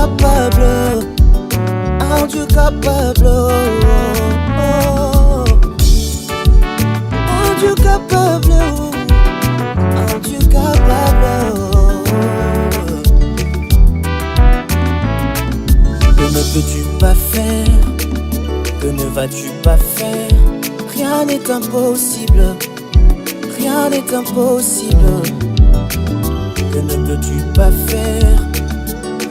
capable, un Dieu capable, un Dieu capable, un Dieu capable. Que ne peux-tu pas faire? Que ne vas-tu pas faire? Rien n'est impossible, rien n'est impossible. Que ne peux-tu pas faire?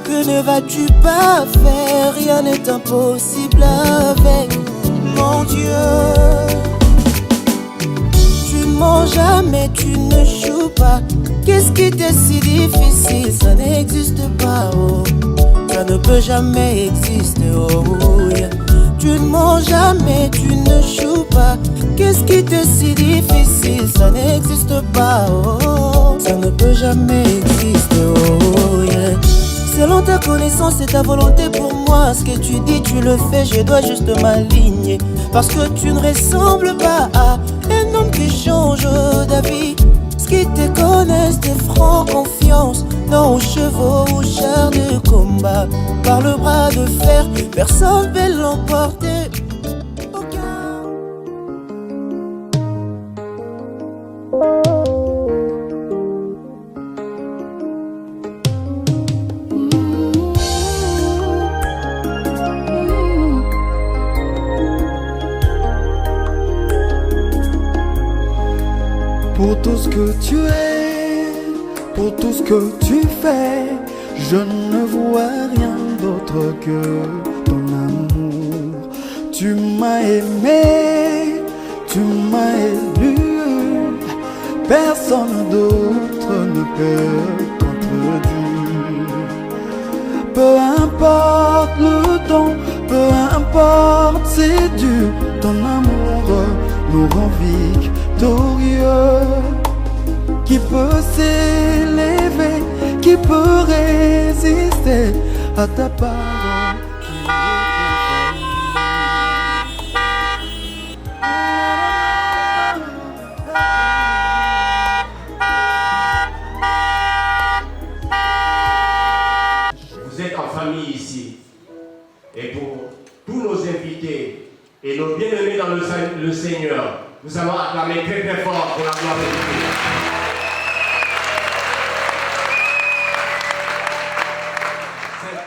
Que ne vas-tu pas faire? Rien n'est impossible avec mon Dieu. Tu ne mens jamais, tu ne joues pas. Qu'est-ce qui t'est si difficile? Ça n'existe pas, oh. Ça ne peut jamais exister, oh yeah. Tu ne mens jamais, tu ne joues pas. Qu'est-ce qui t'est si difficile? Ça n'existe pas, oh. Ça ne peut jamais exister, oh yeah. Selon ta connaissance et ta volonté pour moi, ce que tu dis, tu le fais, je dois juste m'aligner. Parce que tu ne ressembles pas à un homme qui change d'avis. Ce qui te connaissent te feront confiance. Non aux chevaux, aux chars de combat. Par le bras de fer, personne ne peut l'emporter. Pour tout ce que tu es, pour tout ce que tu fais, je ne vois rien d'autre que ton amour. Tu m'as aimé, tu m'as élu, personne d'autre ne peut contredire. Peu importe le temps, peu importe c'est dur, ton amour nous rend victorieux. Qui peut s'élever, qui peut résister à ta parole qui Vous êtes en famille ici. Et pour tous nos invités et nos bien-aimés dans le Seigneur, nous allons acclamer très très fort pour la gloire de Dieu.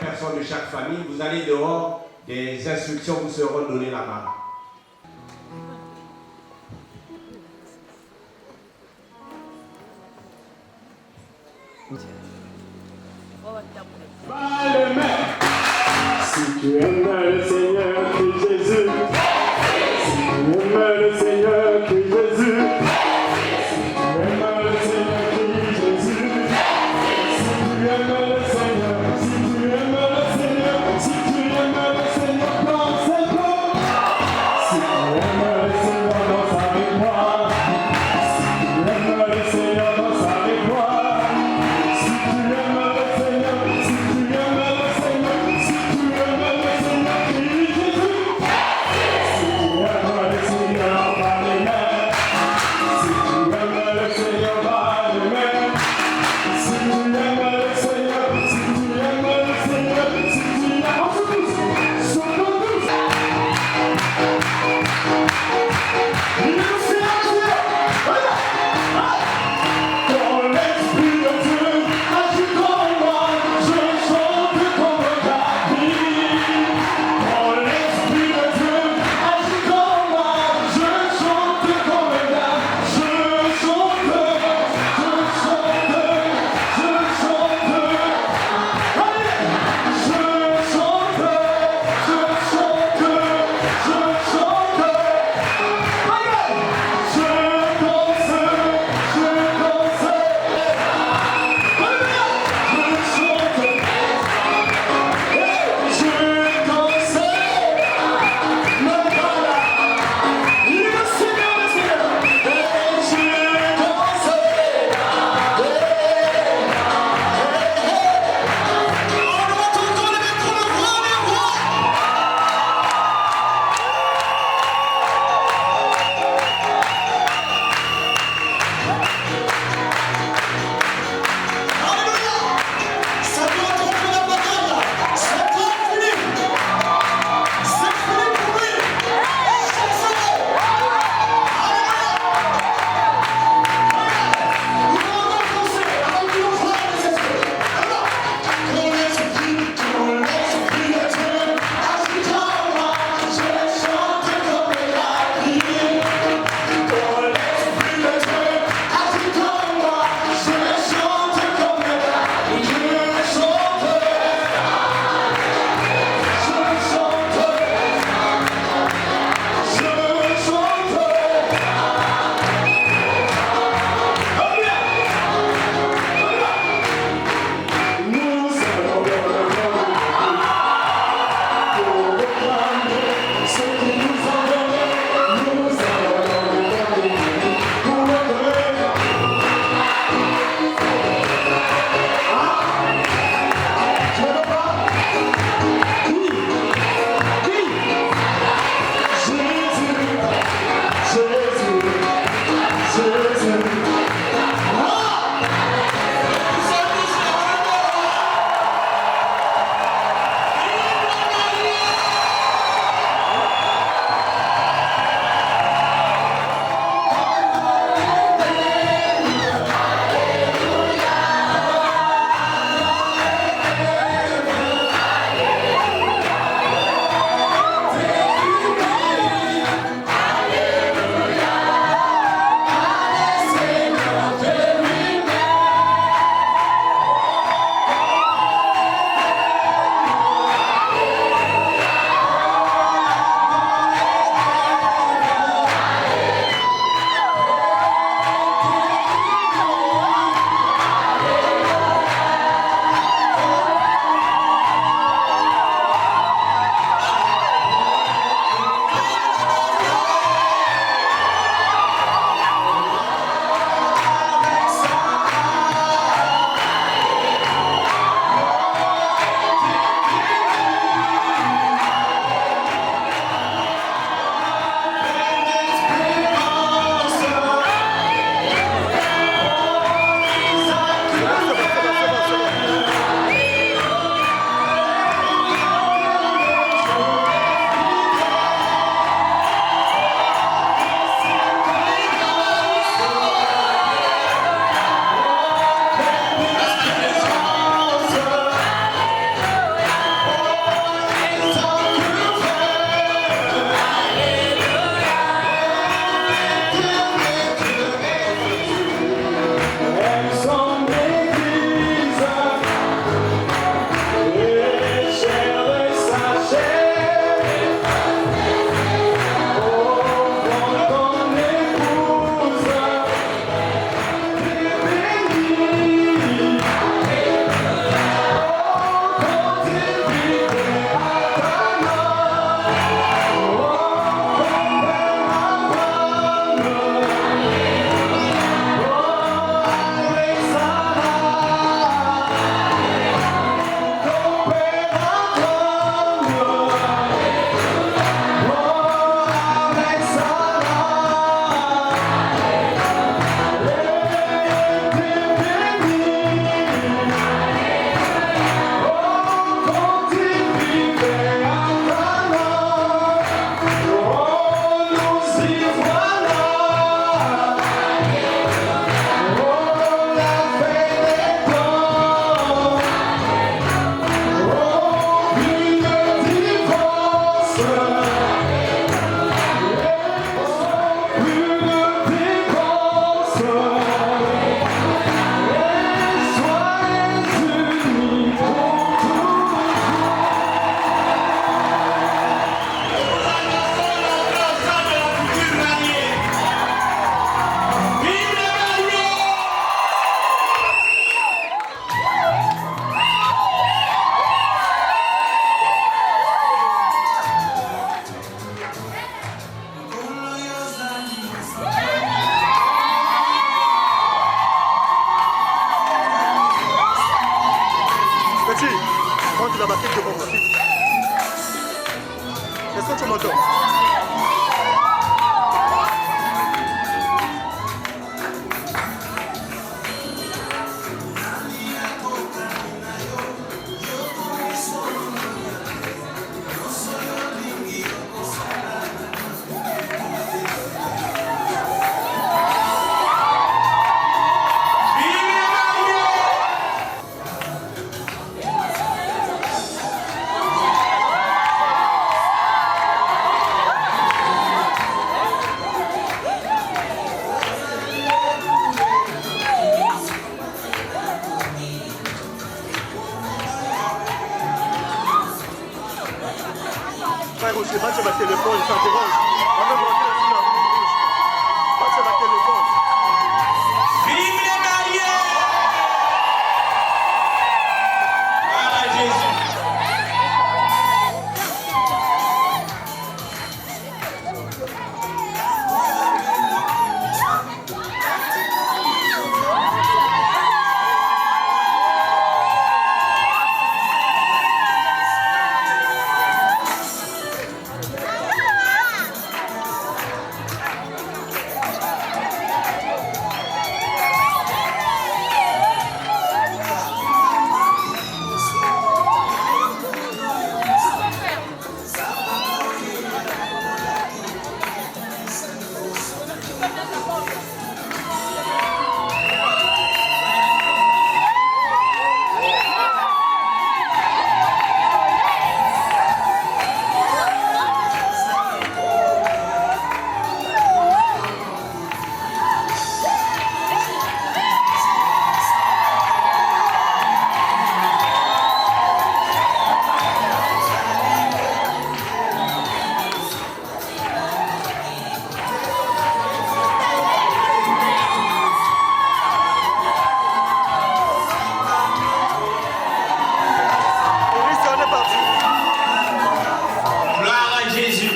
5 personnes de chaque famille, vous allez dehors, des instructions vous seront données là-bas. Si tu aimes le Seigneur, crie Jésus. Si tu aimes le Seigneur, crie Jésus. Si tu aimes le Seigneur, crie Jésus. Si tu aimes le Seigneur, si tu aimes le Seigneur, si tu aimes le Seigneur, danse encore. Si tu aimes le Seigneur, danse avec moi. Si tu aimes le Seigneur, danse avec moi. Si tu aimes le Seigneur, si tu aimes le Seigneur, si tu aimes le Seigneur, crie vite là-bas, quelques bombes, vite. Est-ce que tu m'entends? Frère, je passe sur ma téléphone, ça dérange. On va me montrer aussi la rouge. Passe sur ma téléphone. Vive les mariés! Gloire à Jésus.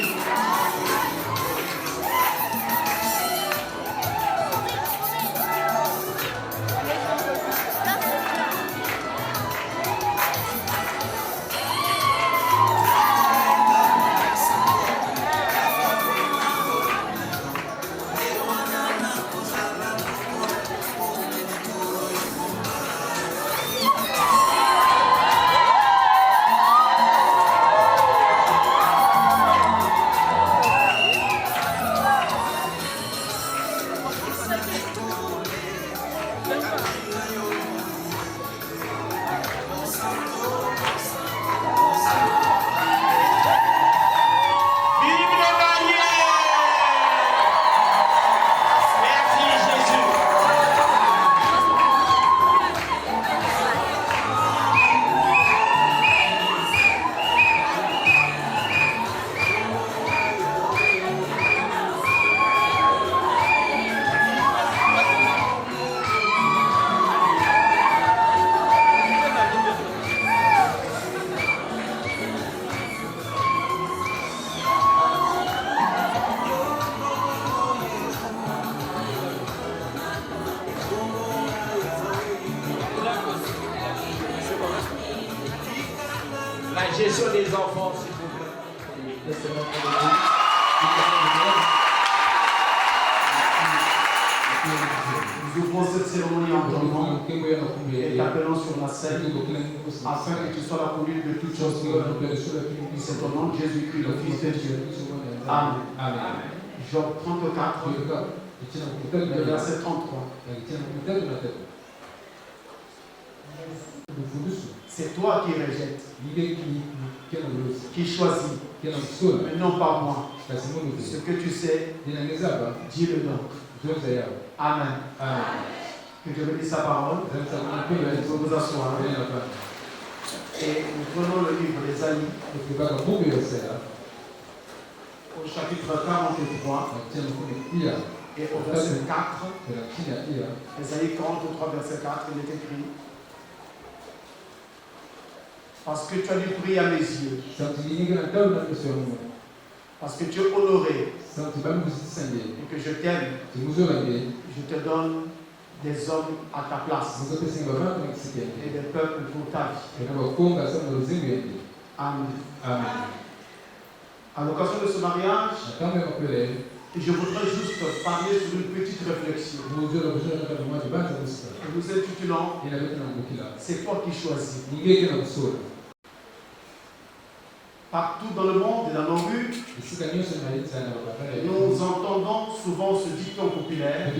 La gestion des enfants, s'il vous plaît. Nous ouvrons cette cérémonie en ton nom et t'appelons sur la scène afin que tu sois la conduite de toutes choses. C'est au nom de Jésus-Christ, le Fils de Dieu. Amen. Job 34, le verset 33. C'est toi qui rejettes, qui choisis, mais non pas moi. Ce que tu sais, dis-le donc. Amen. Que Dieu bénisse sa parole. Vous vous asseoir. Et nous prenons le livre d'Ésaïe au chapitre 43 et au verset 4. Ésaïe 43, verset 4, il est écrit: parce que tu as dû prier à mes yeux, parce que tu es honoré et que je t'aime, je te donne des hommes à ta place et des peuples pour ta vie. Amen. À l'occasion de ce mariage, je voudrais juste parler sur une petite réflexion. Nous intitulons C'est toi qui choisis. Partout dans le monde et dans nos rues, nous entendons souvent ce dicton populaire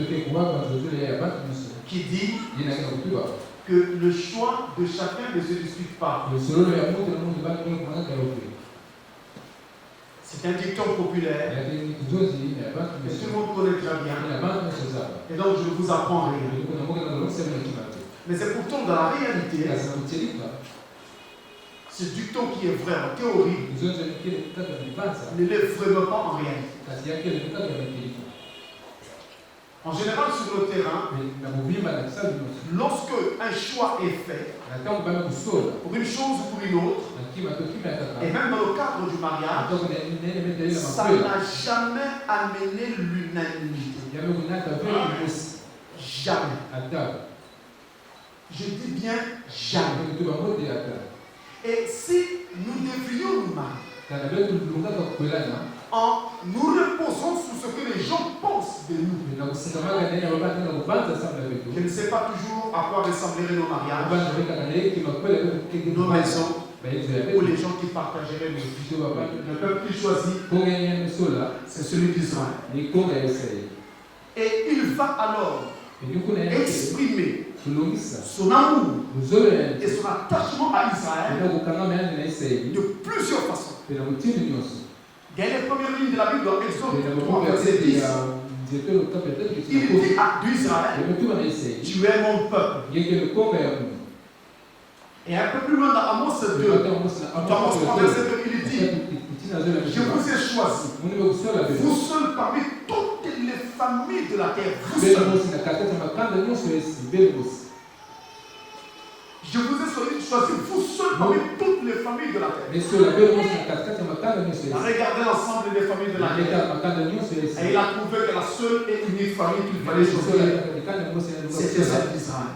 qui dit que le choix de chacun ne se discute pas. C'est un dicton populaire que tout le monde connaît très bien. Et donc je ne vous apprends rien. Mais c'est pourtant dans la réalité, ce dicton qui est vrai en théorie ne l'est vraiment pas en réalité. En général, sur le terrain, lorsque un choix est fait pour une chose ou pour une autre, et même dans le cadre du mariage, ça n'a jamais amené l'unanimité. Jamais. Je dis bien jamais. Et si nous devrions nous marier en nous reposant sur ce que les gens pensent de nous, je ne sais pas toujours à quoi ressembleraient nos mariages, nos maisons, ou les gens qui partageraient nos vies. Le peuple qui choisit, c'est celui d'Israël. Et il va alors exprimer son amour et son attachement à Israël de plusieurs façons. Il y a les premières lignes de la Bible dans Exode 3, verset 10. Il dit à d'Israël, tu es mon peuple. Et un peu plus loin dans Amos 2, dans Amos 3, verset 2, il dit, je vous ai choisi, vous seuls parmi toutes les familles de la terre, vous seuls. Je vous ai choisi, vous seuls parmi toutes les familles de la terre. Regardez l'ensemble des familles de la terre. Et il a trouvé que la seule et unique famille qu'il fallait choisir, c'était celle d'Israël.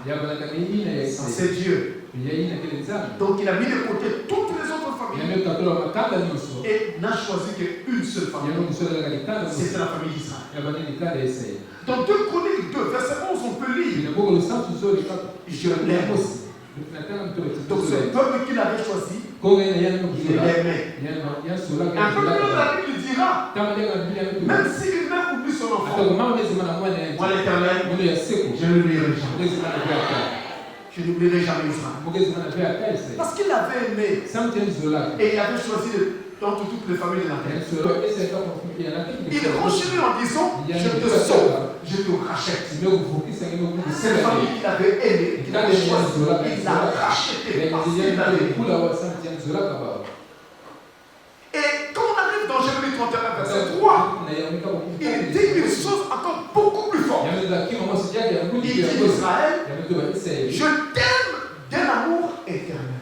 C'est Dieu. Donc il a mis de côté toutes les autres familles et n'a choisi qu'une seule famille. C'était la famille d'Israël. Dans 2 Chroniques 2, verset 11, on peut lire, je l'aime. Donc ce peuple qu'il avait choisi, il l'aimait. Un peu plus loin, la Bible dira, même s'il même oublie son enfant, moi l'Éternel, je ne l'oublierai jamais. Je n'oublierai jamais Israël. Parce qu'il l'avait aimé et il avait choisi dans toutes les familles de la terre. Il continue en disant, je te sauve, je te rachète. Cette famille qu'il avait aimée, qu'il avait choisi, il l'a racheté parce qu'il l'avait aimé. Et quand on arrive dans Jérémie 31, verset 3, il dit une chose encore beaucoup plus forte. Il dit Israël, je t'aime d'un amour éternel.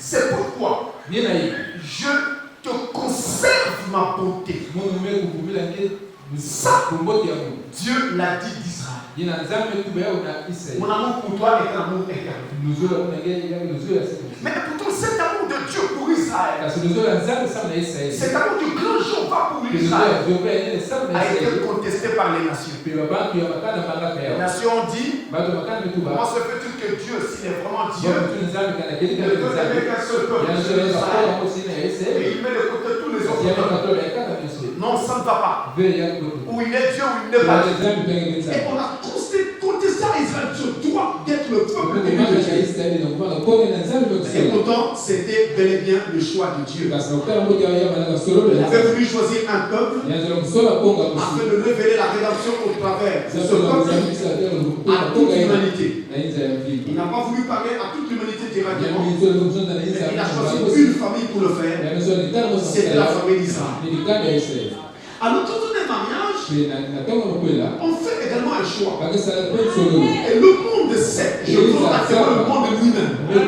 C'est pourquoi je te conserve ma bonté. Ça, Dieu l'a dit d'Israël. Mon amour pour toi est un amour éternel. Mais pourtant cet amour de Dieu pour Israël, cet amour du grand Jéhovah pour Israël a été contesté par les nations. Les nations ont dit, comment se fait-il que Dieu, s'il est vraiment Dieu, ne peut aimer qu'un seul peuple, Israël, et il met de côté tous les autres peuples? Non, ça ne va pas. Ou il est Dieu ou il n'est pas Dieu. Et on a contesté à Israël, tu dois être le peuple de Dieu. Et pourtant, c'était bel et bien le choix de Dieu. Il avait voulu choisir un peuple afin de révéler la rédemption au travers de ce peuple à toute l'humanité. Il n'a pas voulu parler à toute l'humanité directement, mais il a choisi une famille pour le faire. C'était la famille d'Israël. À l'occasion des mariages, on fait également un choix. Et le monde sait, je veux attirer le monde lui-même. Le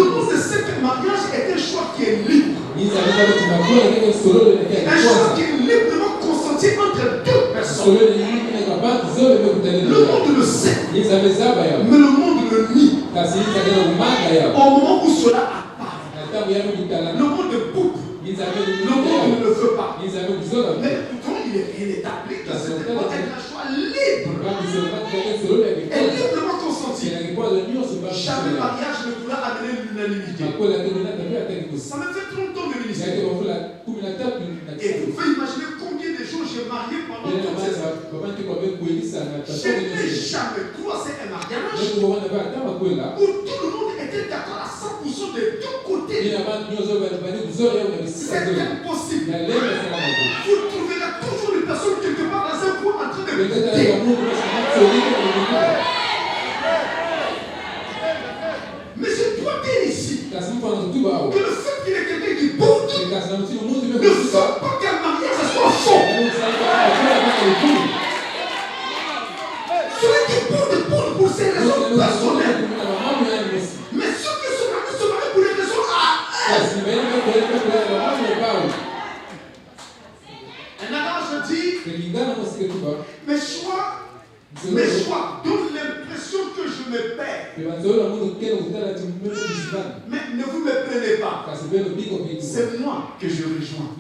monde sait que le mariage est un choix qui est libre. Un choix qui est librement consenti entre deux personnes. Le monde le sait. Mais le monde le nie. Au moment où cela apparaît, le monde boucle. Le monde ne le veut pas. Mais pourtant, il est établi que c'est un choix libre. Et librement consenti. Jamais mariage ne pourra amener l'unanimité. Ça me fait 30 ans de ministère. Et vous pouvez imaginer combien de gens j'ai marié pendant toute cette année. Je n'ai jamais croisé un mariage où tout le monde était d'accord à 100% de deux côtés. C'est impossible. Vous trouverez toujours une personne quelque part dans un coin en train de dire. Mais je dois dire ici que le fait qu'il y ait quelqu'un qui boude ne fait pas qu'un mariage soit faux. Celui qui boude pour ses raisons personnelles. Mais ceux qui se marient pour les raisons à elles. Un adage dit mes choix donnent l'impression que je me perds. Mais ne vous me prenez pas. C'est moi que je rejoins.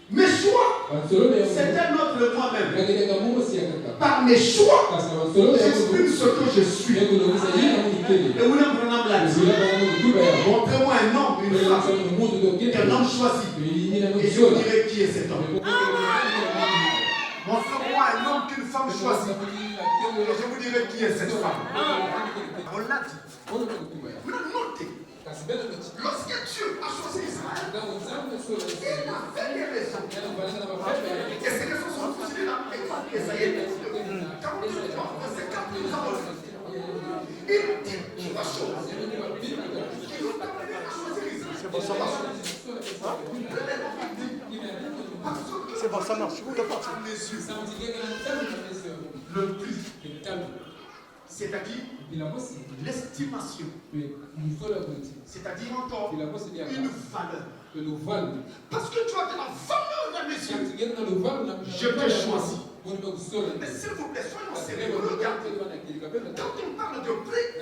Mes choix, c'est un autre moi-même. Par mes choix, j'exprime ce que je suis. Et William Branham l'a dit. Montrez-moi un homme, une femme, qu'un homme choisit. Et je vous dirai qui est cet homme. Montrez-moi un homme qu'une femme choisit. Et je vous dirai qui est cette femme. On l'a dit. Vous notez. Lorsque Dieu a choisi Israël, il avait des raisons. Et ces raisons sont considérées dans Esaïe 42. Quand tu vois, c'est quand nous avons il dit trois choses qui nous amènent à choisir Israël. C'est bon, ça marche. C'est bon, ça marche. Le prix, c'est-à-dire l'estimation, c'est-à-dire encore une valeur. Parce que tu as de la valeur dans mes yeux. Je t'ai choisi. Mais s'il vous plaît, soyons sérieux, regardez. Quand on parle de prix,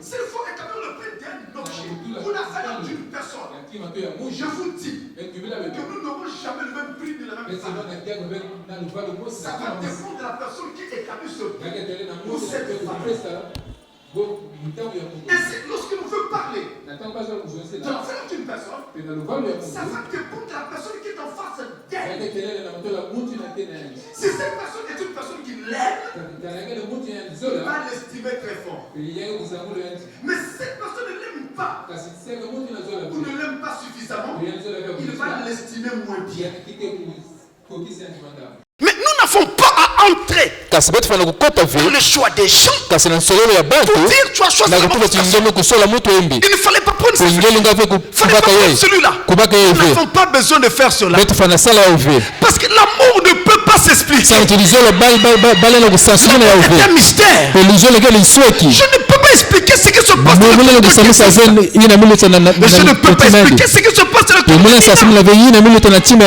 s'il faut établir le prix d'un objet ou la valeur d'une personne, je vous dis que nous n'aurons jamais le même prix de la même valeur. Ça va dépendre de la personne qui établit ce prix pour cette valeur. Et c'est lorsque nous veut parler de la valeur d'une personne, ça va dépendre de la personne qui est en face d'elle. Si cette personne est une personne qui l'aime, il va l'estimer très fort. Mais si cette personne ne l'aime pas, ou ne l'aime pas suffisamment, il va l'estimer moins bien. Mais nous n'avons pas à entrer dans le choix des gens pour dire tu as choisi la bonne personne. Il ne fallait pas prendre celui-là. Nous n'avons pas besoin de faire cela. Parce que l'amour ne peut pas s'expliquer. C'est un mystère. Je ne peux pas expliquer ce qui se passe dans le mais je ne peux pas expliquer ce qui se passe dans le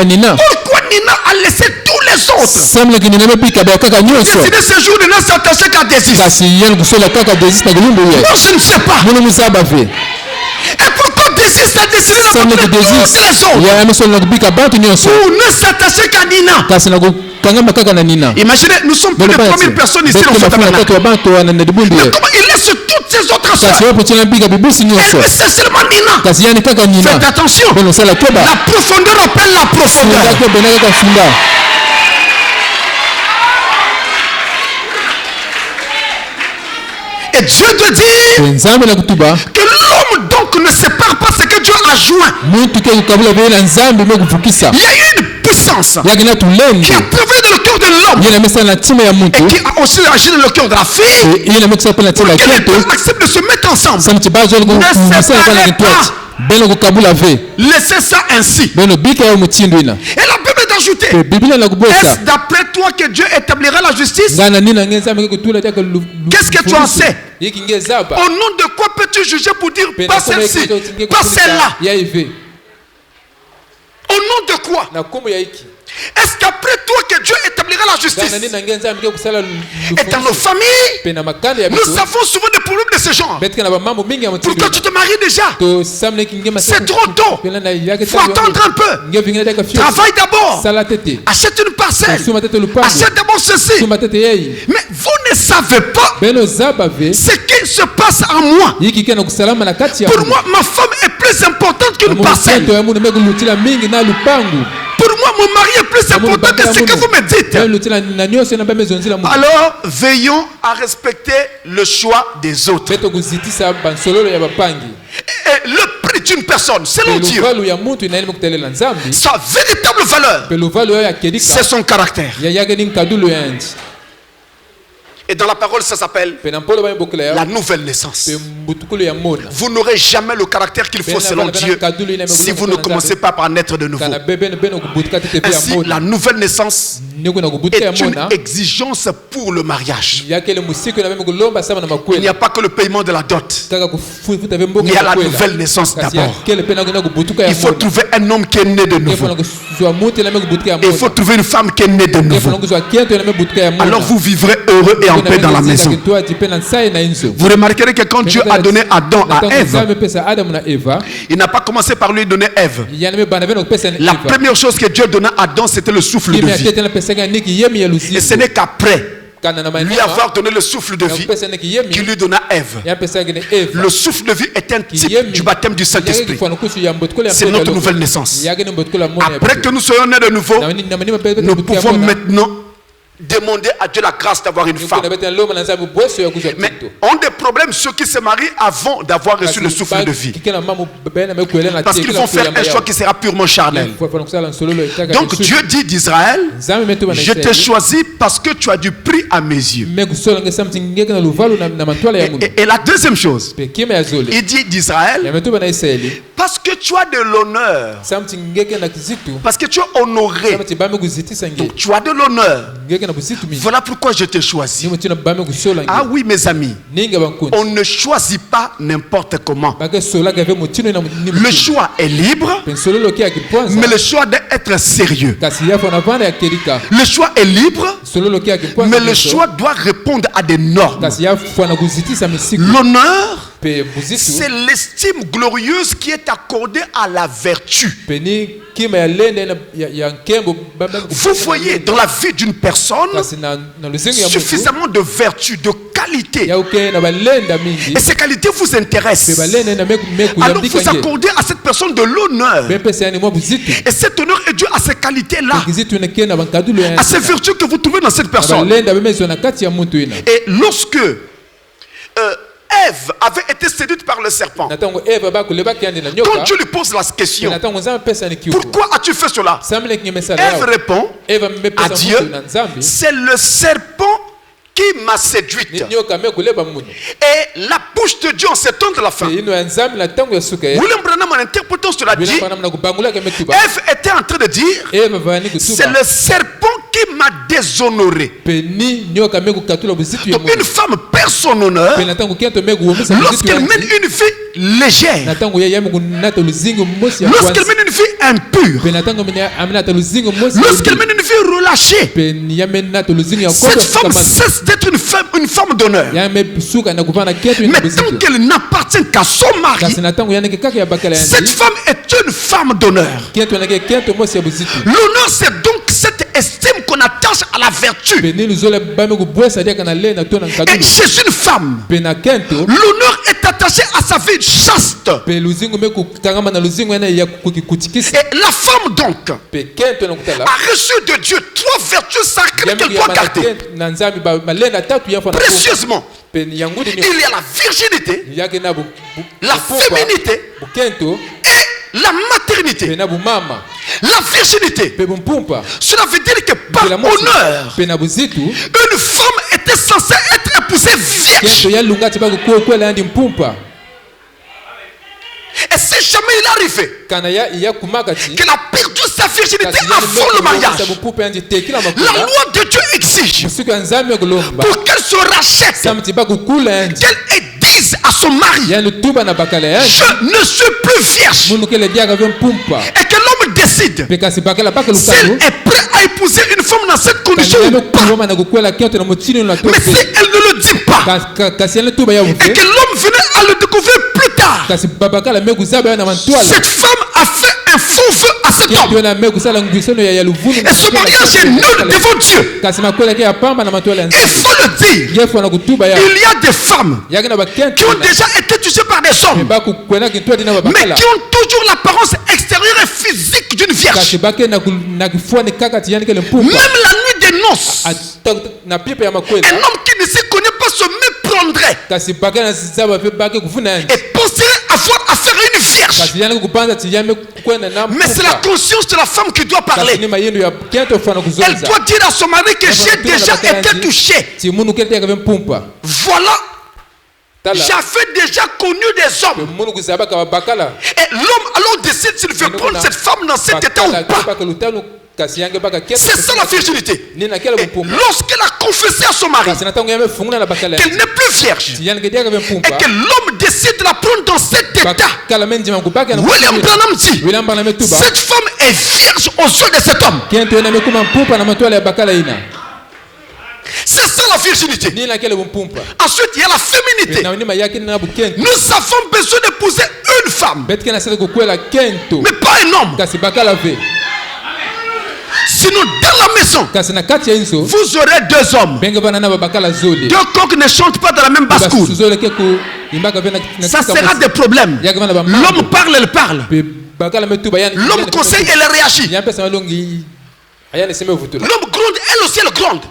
Nina. Pourquoi Nina a laissé tous les autres? Décider ce jour de ne s'attacher qu'à Désis. Moi je ne sais pas. Et pourquoi Désis a décidé de mettre tous les autres pour ne s'attacher qu'à Nina? Imaginez, nous sommes plus de 3000 personnes ici dans ce tabernacle. Mais comment il laisse toutes ces autres soeurs? Et c'est seulement Nina. Faites attention. La profondeur appelle la profondeur. Et Dieu te dit que l'homme donc ne sépare pas ce que Dieu a joint. Il y a eu une puissance qui a travaillé dans le cœur de l'homme et qui a aussi agi dans le cœur de la fille pour que les deux acceptent de se mettre ensemble. Ne séparez pas. Laissez ça ainsi. Et la Bible d'ajouter, est-ce d'après toi que Dieu établira la justice? Qu'est-ce que tu en sais? Au nom de quoi peux-tu juger pour dire pas celle-ci, pas celle-là? Au nom de quoi? Est-ce qu'après toi que Dieu établira la justice? Et dans nos familles, nous avons souvent des problèmes de ce genre. Pourquoi tu te maries déjà? C'est trop tôt. Il faut attendre un peu. Travaille d'abord. Achète une parcelle. Achète d'abord ceci. Mais vous ne savez pas ce qui se passe en moi. Pour moi, ma femme est plus importante qu'une parcelle. Pour moi, mon mari est plus important que ce que vous me dites. Alors, veillons à respecter le choix des autres. Et le prix d'une personne, selon Dieu, sa véritable valeur, c'est son caractère. Et dans la parole, ça s'appelle la nouvelle naissance. Vous n'aurez jamais le caractère qu'il faut selon Dieu si vous ne commencez pas par naître de nouveau. Ainsi, la nouvelle naissance est une exigence pour le mariage. Il n'y a pas que le paiement de la dot. Il y a la nouvelle naissance d'abord. Il faut trouver un homme qui est né de nouveau. Il faut trouver une femme qui est née de nouveau. Alors vous vivrez heureux et en paix dans la maison. Vous remarquerez que quand Dieu a donné Adam à Ève, il n'a pas commencé par lui donner Ève. La première chose que Dieu donna à Adam, c'était le souffle de vie. Et ce n'est qu'après lui avoir donné le souffle de vie qu'il lui donna Ève. Le souffle de vie est un type du baptême du Saint-Esprit. C'est notre nouvelle naissance. Après que nous soyons nés de nouveau, nous pouvons maintenant demander à Dieu la grâce d'avoir une femme. Mais ont des problèmes ceux qui se marient avant d'avoir reçu le souffle de vie. Parce qu'ils vont faire un choix qui sera purement charnel. Donc Dieu dit d'Israël, je t'ai choisi parce que tu as du prix à mes yeux. Et la deuxième chose, il dit d'Israël, parce que tu as de l'honneur, parce que tu es honoré, donc tu as de l'honneur. Voilà pourquoi je t'ai choisi. Ah oui, mes amis, on ne choisit pas n'importe comment. Le choix est libre, mais le choix d'être sérieux. Le choix est libre, mais le choix doit répondre à des normes. L'honneur, c'est l'estime glorieuse qui est accordée à la vertu. Vous voyez dans la vie d'une personne suffisamment de vertu, de qualité. Et ces qualités vous intéressent. Alors vous accordez à cette personne de l'honneur. Et cet honneur est dû à ces qualités-là, à ces vertus que vous trouvez dans cette personne. Et lorsque Ève avait été séduite par le serpent, quand Dieu lui pose la question, pourquoi as-tu fait cela? Ève répond à Dieu, c'est le serpent qui m'a séduite. Et la bouche de Dieu en ces temps de la fin, William Branham, en interprétant cela, dit, Ève était en train de dire, c'est le serpent qui m'a déshonoré. Donc une femme perd son honneur lorsqu'elle mène une vie légère, lorsqu'elle mène une vie impure, lorsqu'elle mène une vie relâchée. Cette femme cesse d'être une femme d'honneur. Mais tant qu'elle n'appartient qu'à son mari, cette femme est une femme d'honneur. L'honneur, c'est donc cette estime qu'on attache à la vertu. Et chez une femme, l'honneur est attaché à sa vie chaste. Et la femme donc a reçu de Dieu 3 vertus sacrées qu'elle doit garder précieusement. Il y a la virginité, la féminité et la maternité. La virginité, cela veut dire que par honneur, une femme était censée être épousée vierge. Et si jamais il arrivait qu'elle a perdu sa virginité avant le mariage, la loi de Dieu exige, pour qu'elle se rachète, qu'elle dise à son mari, je ne suis plus vierge. Et que l'homme décide s'il est prêt à épouser une femme dans cette condition ou pas. Mais si elle ne le dit pas et que l'homme venait à le découvrir plus tard, cette femme a fait un faux feu à cet homme. Et ce mariage est nul devant Dieu. Il faut le dire. Il y a des femmes qui ont déjà été touchées par des hommes, mais qui ont toujours l'apparence extérieure et physique d'une vierge. Même la nuit des noces, un homme qui ne se connaît pas se méprendrait et penserait avoir affaire à une vierge. Mais c'est la conscience de la femme qui doit parler. Elle doit dire à son mari que j'ai déjà été touché. Voilà. J'avais déjà connu des hommes. Et l'homme alors décide s'il veut prendre cette femme dans cet état ou pas. C'est ça la virginité. Et lorsqu'elle a confessé à son mari qu'elle n'est plus vierge et que l'homme décide de la prendre dans cet état, William Branham dit cette femme est vierge aux yeux de cet homme. C'est ça la virginité. Ensuite, il y a la féminité. Nous avons besoin d'épouser une femme, mais pas un homme. Sinon, dans la maison, vous aurez deux hommes. Deux coqs ne chantent pas dans la même basse-cour. Ça sera des problèmes. L'homme parle, elle parle. L'homme conseille, elle réagit. L'homme gronde, elle aussi elle gronde.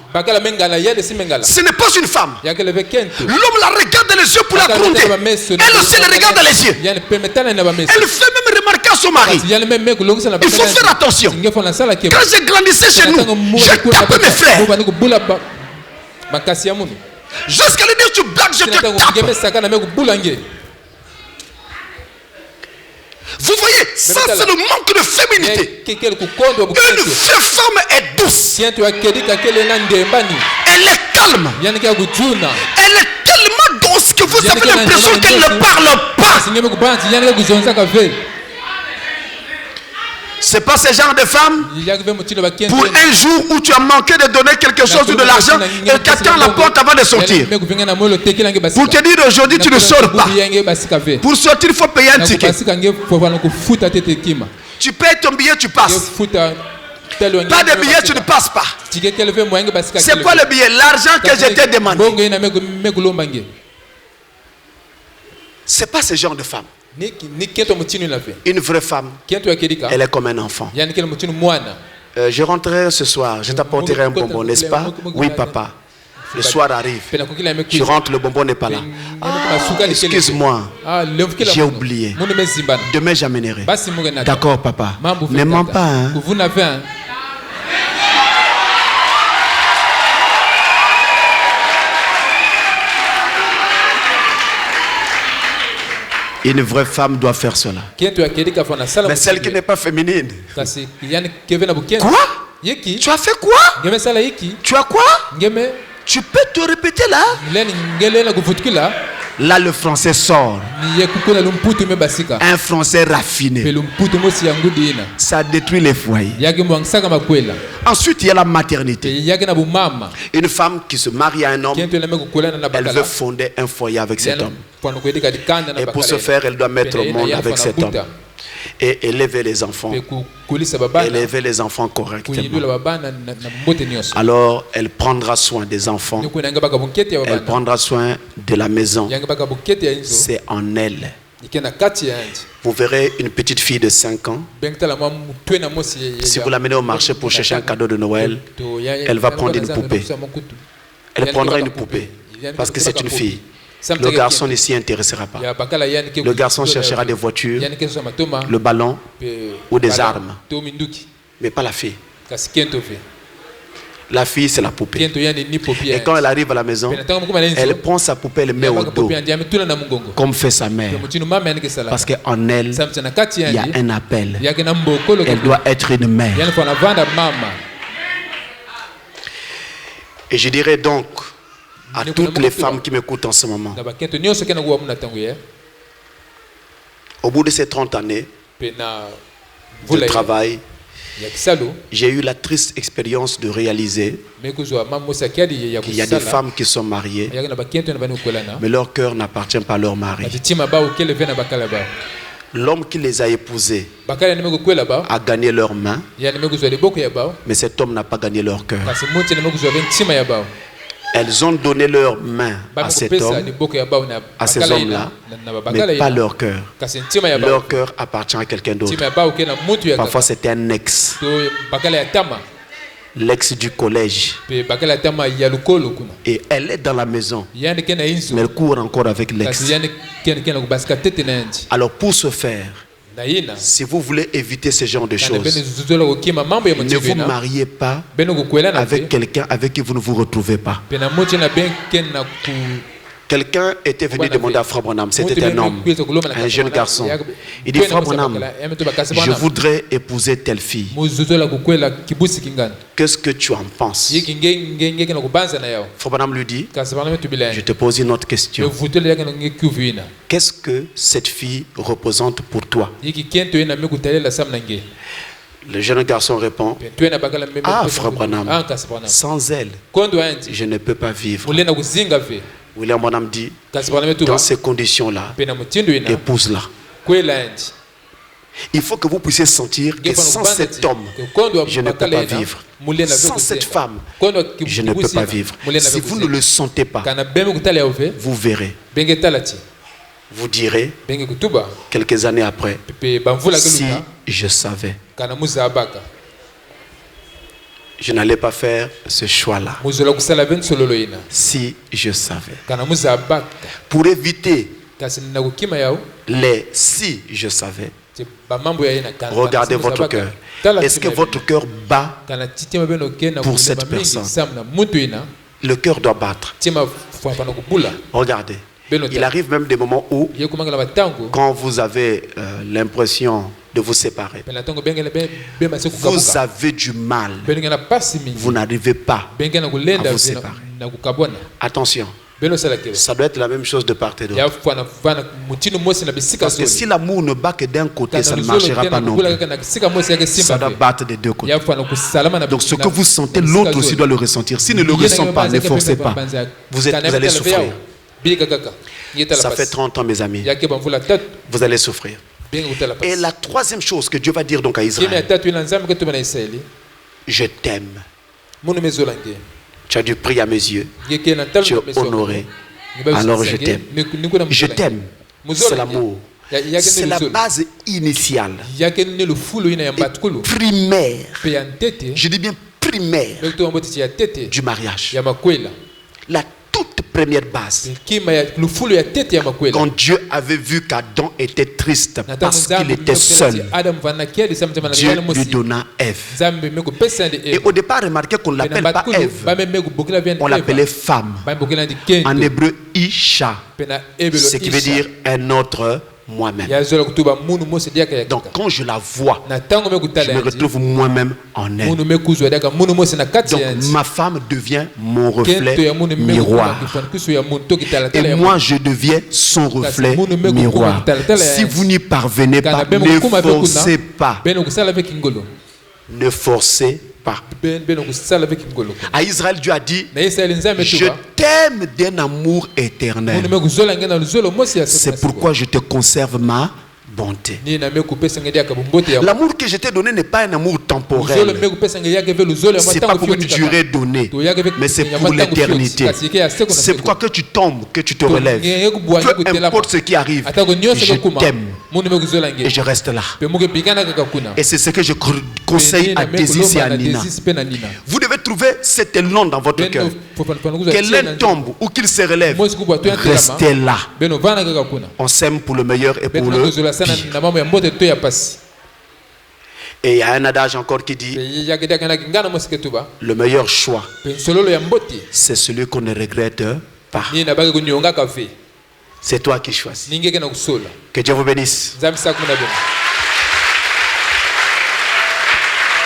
Ce n'est pas une femme. L'homme la regarde dans les yeux pour la gronder. Elle aussi elle regarde dans les yeux. Elle fait même remarquer à son mari. Il faut faire attention. Quand j'ai grandissé chez nous, j'ai tapé mes frères. Jusqu'à lui dire tu blagues, je te tape. Vous voyez, ça c'est le manque de féminité. Une vraie femme est douce. Elle est calme. Elle est tellement douce que vous avez l'impression qu'elle ne parle pas. C'est pas ce genre de femme pour un jour où tu as manqué de donner quelque chose ou de l'argent et t'attends la porte avant de sortir. Pour te dire aujourd'hui tu ne sors pas. Pour sortir il faut payer un ticket. Tu payes ton billet, tu passes. Pas de billet, tu ne passes pas. C'est quoi le billet? L'argent que je t'ai demandé. C'est pas ce genre de femme. Une vraie femme, elle est comme un enfant. Je rentrerai ce soir, je t'apporterai un bonbon, n'est-ce pas? Oui, papa. Le soir arrive, tu rentres, le bonbon n'est pas là. Excuse-moi, j'ai oublié. Demain, j'amènerai. D'accord, papa. Ne mens pas, hein? Une vraie femme doit faire cela. Mais celle qui n'est pas féminine. Quoi? Tu as fait quoi? Tu as quoi? Tu peux te répéter là? Là, le français sort. Un français raffiné. Ça détruit les foyers. Ensuite, il y a la maternité. Une femme qui se marie à un homme, elle veut fonder un foyer avec cet homme. Et pour ce faire, elle doit mettre au monde avec cet homme. Et élever les enfants. Élever les enfants correctement. Alors, elle prendra soin des enfants. Elle prendra soin de la maison. C'est en elle. Vous verrez une petite fille de 5 ans. Si vous l'amenez au marché pour chercher un cadeau de Noël, elle va prendre une poupée. Elle prendra une poupée parce que c'est une fille. Le garçon ne s'y intéressera pas. Le garçon cherchera des voitures, le ballon ou des armes. Mais pas la fille. La fille, c'est la poupée. Et quand elle arrive à la maison, elle prend sa poupée, elle met au dos, comme fait sa mère. Parce qu'en elle, il y a un appel. Elle doit être une mère. Et je dirais donc à toutes les femmes qui m'écoutent en ce moment, au bout de ces 30 années, de travail, j'ai eu la triste expérience de réaliser qu'il y a des femmes qui sont mariées, mais leur cœur n'appartient pas à leur mari. L'homme qui les a épousées a gagné leurs mains, mais cet homme n'a pas gagné leur cœur. Elles ont donné leurs mains à cet homme, à ces hommes-là, mais pas leur cœur. Leur cœur appartient à quelqu'un d'autre. Parfois c'est un ex, l'ex du collège. Et elle est dans la maison, mais elle court encore avec l'ex. Alors pour ce faire, si vous voulez éviter ce genre de choses, ne vous mariez pas avec quelqu'un avec qui vous ne vous retrouvez pas. Quelqu'un était venu demander à Frère Branham, c'était un homme, un jeune garçon. Il dit, Frère Branham, je voudrais épouser telle fille. Qu'est-ce que tu en penses? Frère Branham lui dit, je te pose une autre question. Qu'est-ce que cette fille représente pour toi? Le jeune garçon répond, ah, Frère Branham, sans elle, je ne peux pas vivre. William Branham dit, dans ces conditions-là, épouse-la. Il faut que vous puissiez sentir que sans cet homme, je ne peux pas vivre. Sans cette femme, je ne peux pas vivre. Si vous ne le sentez pas, vous verrez. Vous direz, quelques années après, si je savais, je n'allais pas faire ce choix-là. Si je savais. Pour éviter les si je savais, regardez votre cœur. Est-ce que votre cœur bat pour cette personne? Le cœur doit battre. Regardez. Il arrive même des moments où, quand vous avez l'impression de vous séparer, vous avez du mal, vous n'arrivez pas à vous séparer. Attention, ça doit être la même chose de part et d'autre. Parce que si l'amour ne bat que d'un côté, ça ne marchera pas non plus. Ça doit battre des deux côtés. Donc ce que vous sentez, l'autre aussi doit le ressentir. S'il ne le ressent pas, ne forcez pas. Vous allez souffrir. Ça fait 30 ans, mes amis. Vous allez souffrir. Et la troisième chose que Dieu va dire donc à Israël, je t'aime. Tu as dû prier à mes yeux. Tu es honoré. Alors je t'aime. Je t'aime. C'est l'amour. C'est la base initiale. Et primaire. Je dis bien primaire du mariage. La toute première base. Quand Dieu avait vu qu'Adam était triste parce qu'il était seul, Dieu lui donna Ève. Et au départ, remarquez qu'on ne l'appelle pas Ève, on l'appelait femme. En hébreu, Isha, ce qui veut dire un autre moi-même. Donc quand je la vois, je me retrouve moi-même en elle. Donc ma femme devient mon reflet miroir. Et moi je deviens son reflet miroir. Si vous n'y parvenez pas, ne forcez pas. Ne forcez pas. À Israël, Dieu a dit, je t'aime d'un amour éternel. C'est pourquoi je te conserve ma bonté. L'amour que je t'ai donné n'est pas un amour temporel. C'est pas pour une durée donnée, mais c'est pour l'éternité. C'est pourquoi que tu tombes, que tu te relèves, peu importe ce qui arrive, je t'aime et je reste là. Et c'est ce que je conseille à Désis et à Nina. Vous devez trouver cet élan dans votre cœur. Que l'un tombe ou qu'il se relève, restez là. On s'aime pour le meilleur et pour le pire. Et il y a un adage encore qui dit, le meilleur choix, c'est celui qu'on ne regrette pas. C'est toi qui choisis. Que Dieu vous bénisse.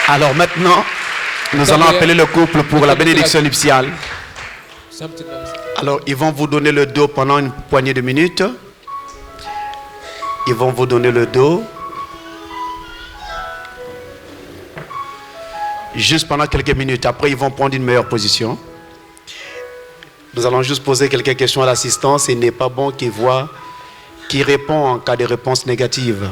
Alors maintenant, nous allons appeler le couple pour la bénédiction nuptiale. Alors ils vont vous donner le dos pendant une poignée de minutes. Ils vont vous donner le dos. Juste pendant quelques minutes. Après, ils vont prendre une meilleure position. Nous allons juste poser quelques questions à l'assistance. Il n'est pas bon qu'il voit, qu'il répond en cas de réponse négative.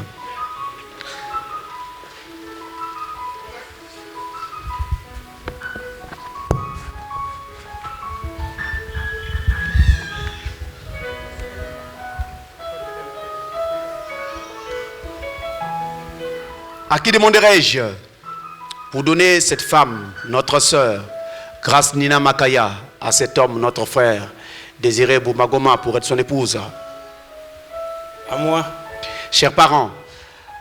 À qui demanderai-je pour donner cette femme, notre sœur, Grâce Nina Makaya, à cet homme, notre frère, Désiré Boumagoma, pour être son épouse? À moi. Chers parents,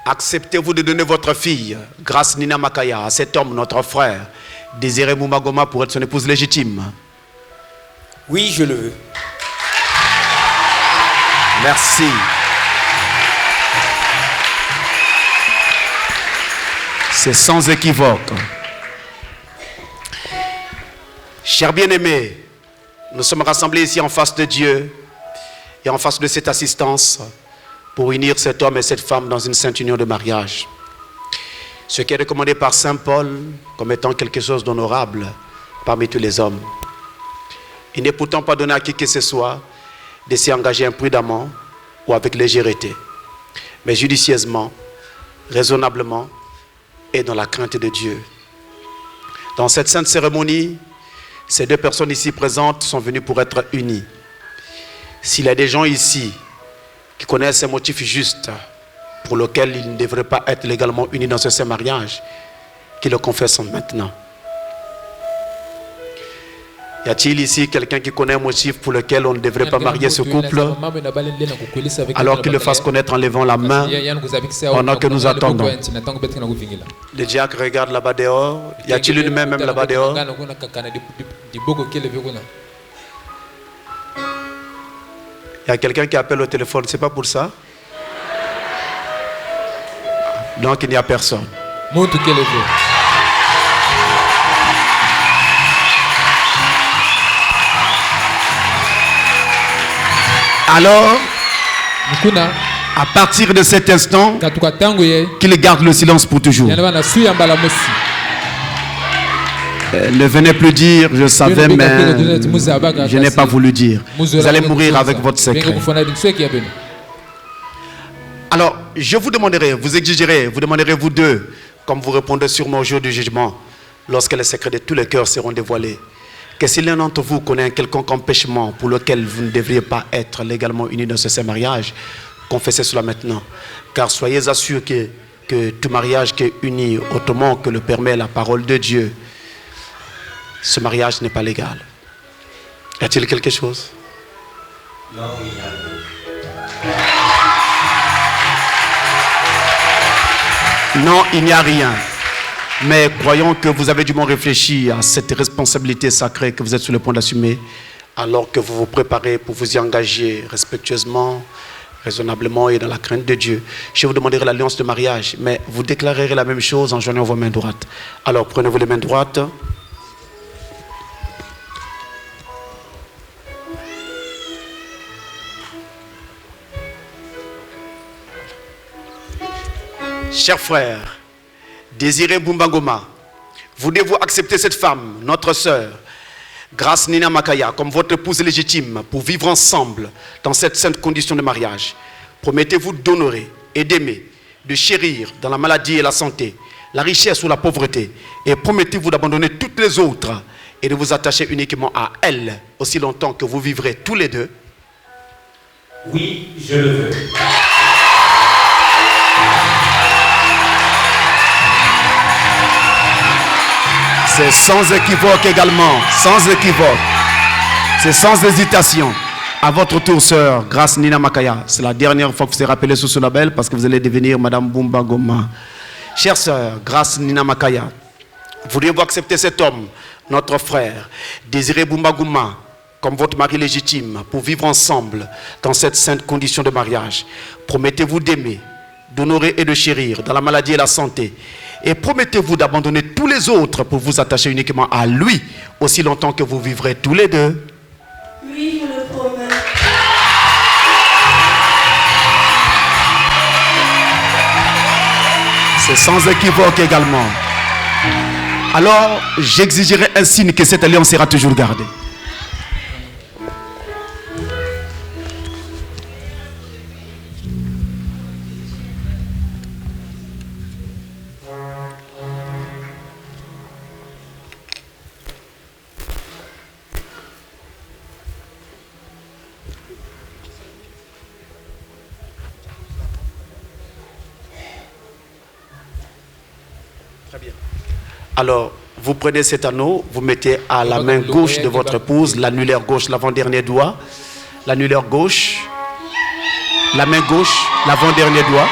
acceptez-vous de donner votre fille, Grâce Nina Makaya, à cet homme, notre frère, Désiré Boumagoma, pour être son épouse légitime? Oui, je le veux. Merci. C'est sans équivoque. Chers bien-aimés, nous sommes rassemblés ici en face de Dieu et en face de cette assistance pour unir cet homme et cette femme dans une sainte union de mariage. Ce qui est recommandé par Saint Paul comme étant quelque chose d'honorable parmi tous les hommes. Il n'est pourtant pas donné à qui que ce soit de s'y engager imprudemment ou avec légèreté, mais judicieusement, raisonnablement et dans la crainte de Dieu. Dans cette sainte cérémonie, ces deux personnes ici présentes sont venues pour être unies. S'il y a des gens ici qui connaissent un motif juste pour lequel ils ne devraient pas être légalement unis dans ce saint mariage, qu'ils le confessent maintenant. Y a-t-il ici quelqu'un qui connaît un motif pour lequel on ne devrait pas marier ce couple, alors qu'il le fasse connaître en levant la main pendant que nous attendons? Le diacre regarde là-bas dehors. Y a-t-il une main même là-bas dehors? Il y a quelqu'un qui appelle au téléphone, c'est pas pour ça? Donc il n'y a personne. Alors, à partir de cet instant, qu'il garde le silence pour toujours. Ne venez plus dire, je savais, mais je n'ai pas voulu dire. Vous allez mourir avec votre secret. Alors, je vous demanderai, vous exigerez, vous demanderez vous deux, comme vous répondez sûrement au jour du jugement, lorsque les secrets de tous les cœurs seront dévoilés, que si l'un d'entre vous connaît un quelconque empêchement pour lequel vous ne devriez pas être légalement unis dans ce saint mariage, confessez cela maintenant. Car soyez assurés que tout mariage qui est uni autrement que le permet la parole de Dieu, ce mariage n'est pas légal. Y a-t-il quelque chose? Non, il y a... Non, il n'y a rien. Mais croyons que vous avez du moins réfléchi à cette responsabilité sacrée que vous êtes sur le point d'assumer, alors que vous vous préparez pour vous y engager respectueusement, raisonnablement et dans la crainte de Dieu. Je vous demanderai l'alliance de mariage, mais vous déclarerez la même chose en joignant vos mains droites. Alors prenez-vous les mains droites. Chers frères, Désiré Boumagoma, voulez-vous accepter cette femme, notre sœur, Grâce Nina Makaya, comme votre épouse légitime pour vivre ensemble dans cette sainte condition de mariage? Promettez-vous d'honorer et d'aimer, de chérir dans la maladie et la santé, la richesse ou la pauvreté, et promettez-vous d'abandonner toutes les autres et de vous attacher uniquement à elle aussi longtemps que vous vivrez tous les deux? Oui, je le veux. C'est sans équivoque également, sans équivoque. C'est sans hésitation. À votre tour, sœur, Grâce Nina Makaya. C'est la dernière fois que vous êtes rappelé sous ce label parce que vous allez devenir Madame Boumagoma. Chère sœur, Grâce Nina Makaya, voudriez-vous accepter cet homme, notre frère, Désiré Boumagoma, comme votre mari légitime pour vivre ensemble dans cette sainte condition de mariage? Promettez-vous d'aimer, d'honorer et de chérir dans la maladie et la santé. Et promettez-vous d'abandonner tous les autres pour vous attacher uniquement à lui, aussi longtemps que vous vivrez tous les deux? Oui, je le promets. C'est sans équivoque également. alors j'exigerai un signe que cette alliance sera toujours gardée. Très bien. Alors, vous prenez cet anneau, vous mettez à la main gauche de votre épouse, l'annulaire gauche, l'avant-dernier doigt, l'annulaire gauche, la main gauche, l'avant-dernier doigt.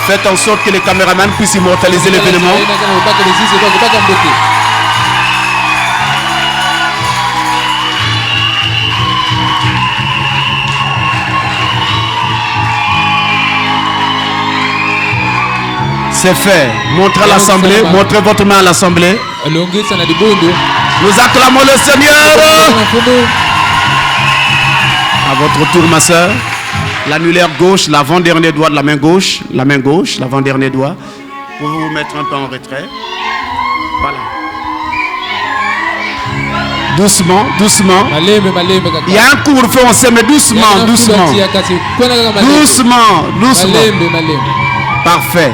Faites en sorte que les caméramans puissent immortaliser l'événement. C'est fait. Montrez à l'assemblée, montrez votre main à l'assemblée. Nous acclamons le Seigneur. À votre tour, ma soeur. L'annulaire gauche, l'avant-dernier doigt de la main gauche, l'avant-dernier doigt. Vous pouvez vous mettre un peu en retrait. Voilà. Doucement, doucement. Il y a un couvre-feu, on sait, mais doucement, doucement. Doucement, doucement. Parfait.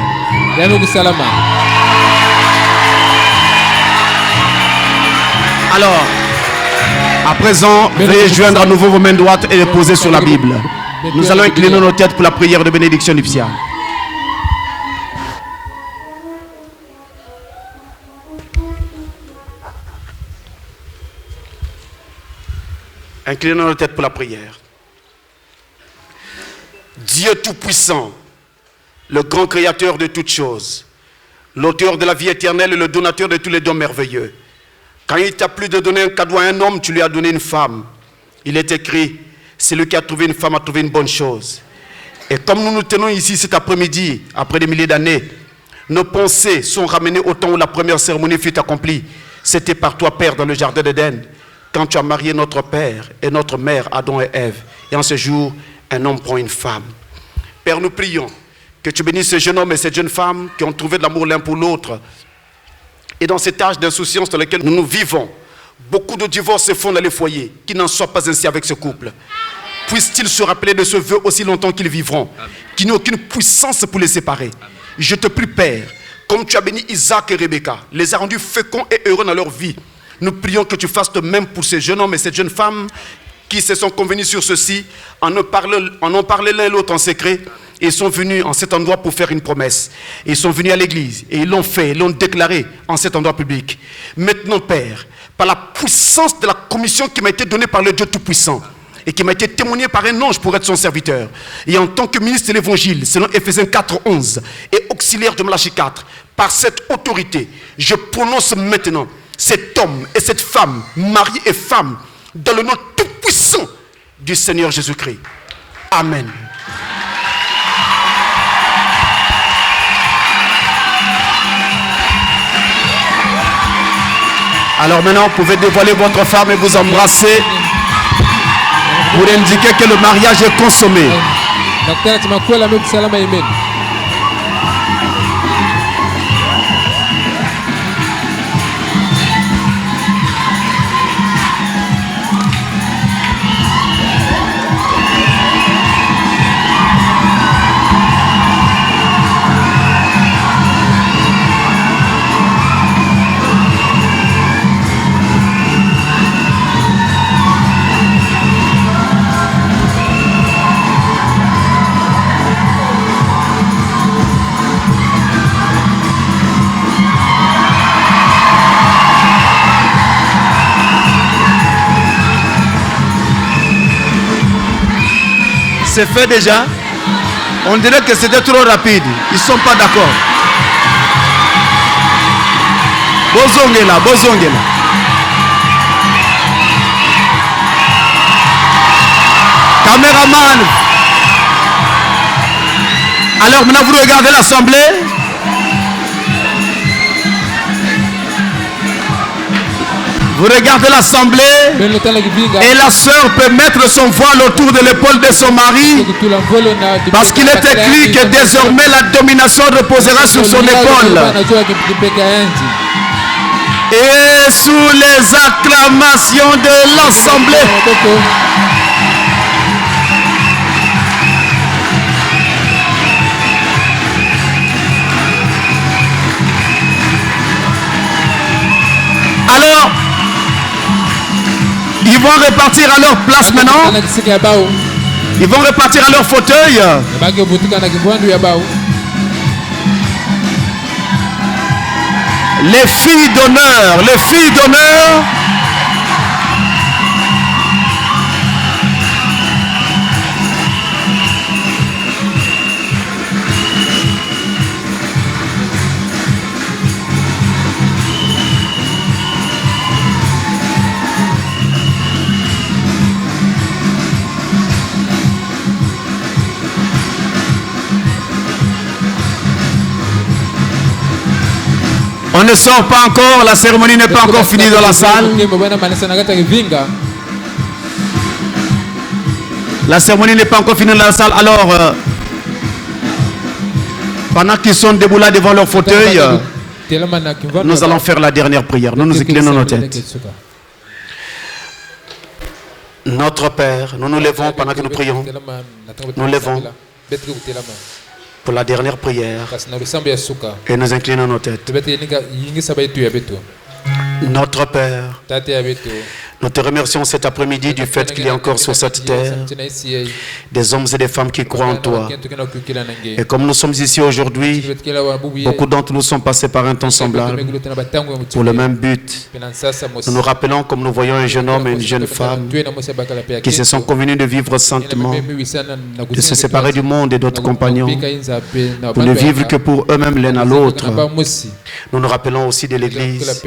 Alors, à présent, veuillez joindre à nouveau vos mains droites et les poser sur la Bible. Nous allons incliner nos têtes pour la prière de bénédiction nuptiale. Inclinons nos têtes pour la prière. Dieu Tout-Puissant, le grand créateur de toutes choses, l'auteur de la vie éternelle et le donateur de tous les dons merveilleux. Quand il t'a plu de donner un cadeau à un homme, tu lui as donné une femme. Il est écrit, celui qui a trouvé une femme a trouvé une bonne chose. Et comme nous nous tenons ici cet après-midi, après des milliers d'années, nos pensées sont ramenées au temps où la première cérémonie fut accomplie. C'était par toi, Père, dans le jardin d'Éden, quand tu as marié notre Père et notre Mère, Adam et Ève. Et en ce jour, un homme prend une femme. Père, nous prions que tu bénisses ce jeune homme et cette jeune femme qui ont trouvé de l'amour l'un pour l'autre. Et dans cet âge d'insouciance dans lequel nous vivons, beaucoup de divorces se font dans les foyers. Qu'il n'en soit pas ainsi avec ce couple. Puissent-ils se rappeler de ce vœu aussi longtemps qu'ils vivront, qu'il n'y ait aucune puissance pour les séparer. Je te prie, Père, comme tu as béni Isaac et Rebecca, les as rendus féconds et heureux dans leur vie. Nous prions que tu fasses de même pour ces jeunes hommes et cette jeune femme qui se sont convenus sur ceci, en ont parlé l'un et l'autre en secret. Et ils sont venus en cet endroit pour faire une promesse. Ils sont venus à l'église et ils l'ont fait, ils l'ont déclaré en cet endroit public. Maintenant, Père, par la puissance de la commission qui m'a été donnée par le Dieu Tout-Puissant et qui m'a été témoignée par un ange pour être son serviteur, et en tant que ministre de l'Évangile, selon Éphésiens 4:11 et auxiliaire de Malachie 4, par cette autorité, je prononce maintenant cet homme et cette femme, mari et femme, dans le nom tout-puissant du Seigneur Jésus-Christ. Amen. Alors maintenant, vous pouvez dévoiler votre femme et vous embrasser pour indiquer que le mariage est consommé. C'est fait déjà. On dirait que c'était trop rapide. Ils ne sont pas d'accord. Bozongela, Bozongela. Caméraman. Alors maintenant vous regardez l'assemblée. Vous regardez l'assemblée et la sœur peut mettre son voile autour de l'épaule de son mari parce qu'il est écrit que désormais la domination reposera sur son épaule. Et sous les acclamations de l'assemblée. Alors, ils vont repartir à leur place maintenant. Ils vont repartir à leur fauteuil. Les filles d'honneur, les filles d'honneur. On ne sort pas encore, la cérémonie n'est pas encore finie dans la salle. La cérémonie n'est pas encore finie dans la salle. Alors, pendant qu'ils sont debout là devant leur fauteuil, nous allons faire la dernière prière. Nous nous inclinons nos têtes. Notre Père, nous nous levons pendant que nous prions. Nous levons pour la dernière prière et nous inclinons nos têtes. Notre Père, nous te remercions cet après-midi du fait qu'il y a encore sur cette terre des hommes et des femmes qui croient en toi. Et comme nous sommes ici aujourd'hui, beaucoup d'entre nous sont passés par un temps semblable pour le même but. Nous nous rappelons comme nous voyons un jeune homme et une jeune femme qui se sont convenus de vivre saintement, de se séparer du monde et d'autres compagnons, pour ne vivre que pour eux-mêmes l'un à l'autre. Nous nous rappelons aussi de l'Église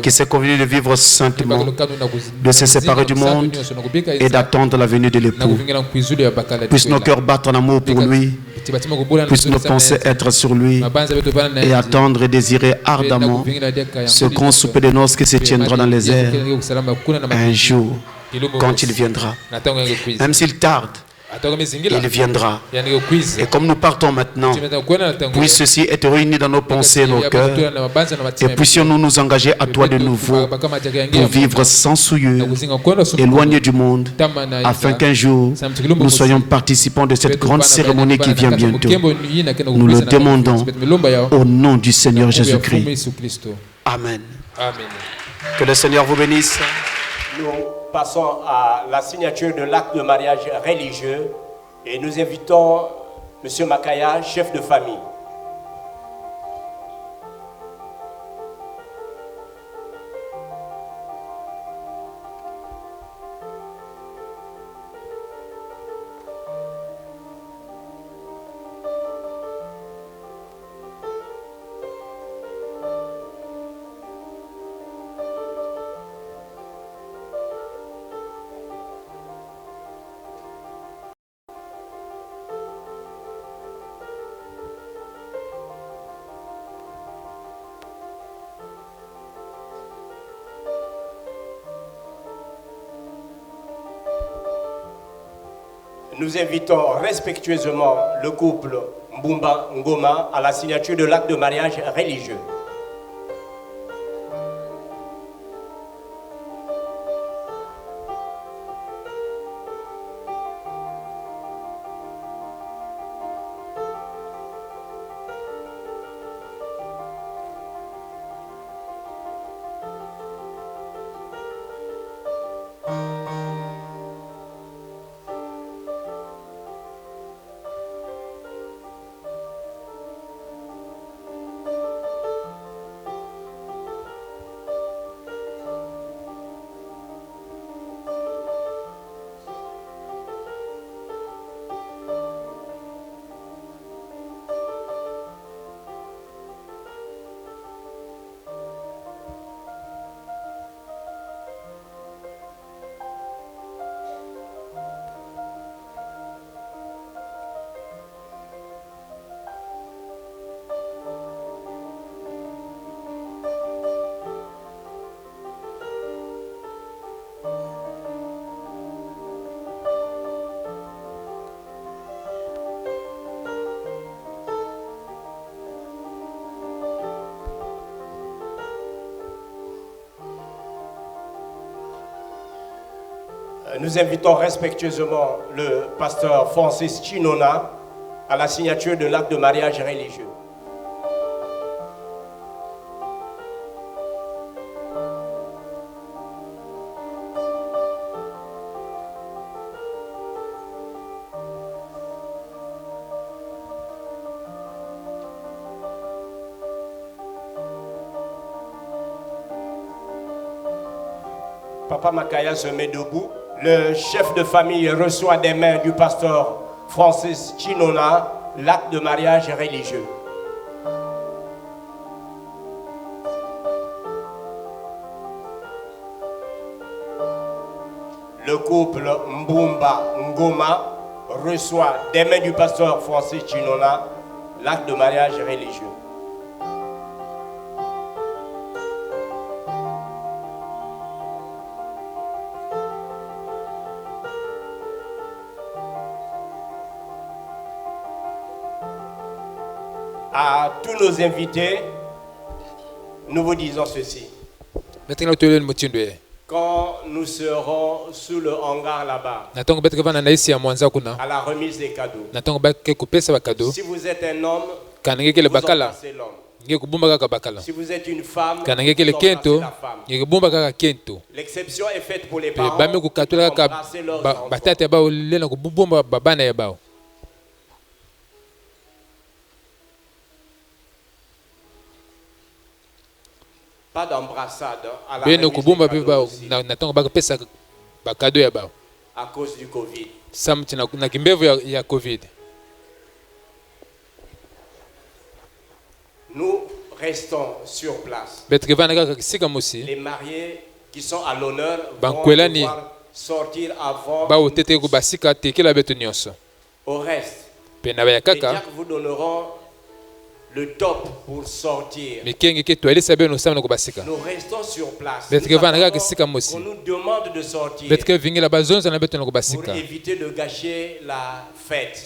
qui s'est convenue de vivre saintement, de se séparer du monde et d'attendre la venue de l'époux. Puissent nos cœurs battre en amour pour lui, puissent nos pensées être sur lui et attendre et désirer ardemment ce grand souper de noces qui se tiendra dans les airs un jour quand il viendra. Même s'il tarde, il viendra. Et comme nous partons maintenant, puisse ceci être réuni dans nos pensées et nos cœurs, et puissions-nous nous engager à toi de nouveau pour vivre sans souillure, éloigné du monde, afin qu'un jour nous soyons participants de cette grande cérémonie qui vient bientôt. Nous le demandons au nom du Seigneur Jésus-Christ. Amen. Que le Seigneur vous bénisse. Nous passons à la signature de l'acte de mariage religieux et nous invitons M. Makaya, chef de famille. Nous invitons respectueusement le couple Mbumba Ngoma à la signature de l'acte de mariage religieux. Nous invitons respectueusement le pasteur Francis Chinona à la signature de l'acte de mariage religieux. Papa Makaya se met debout. Le chef de famille reçoit des mains du pasteur Francis Chinona l'acte de mariage religieux. Le couple Mbumba Ngoma reçoit des mains du pasteur Francis Chinona l'acte de mariage religieux. À tous nos invités, nous vous disons ceci. Quand nous serons sous le hangar là-bas, à la remise des cadeaux, si vous êtes un homme, vous embrassez l'homme. Si vous êtes une femme, vous embrassez la femme. L'exception est faite pour les parents, vous embrassez leurs enfants. Pas d'embrassade à la remise des cadeaux aussi, à cause du Covid. Nous restons sur place. Les mariés qui sont à l'honneur vont devoir sortir avant. Au reste, les diacres vous donneront le top pour sortir. Nous restons sur place. On nous demande de sortir pour éviter de gâcher la fête.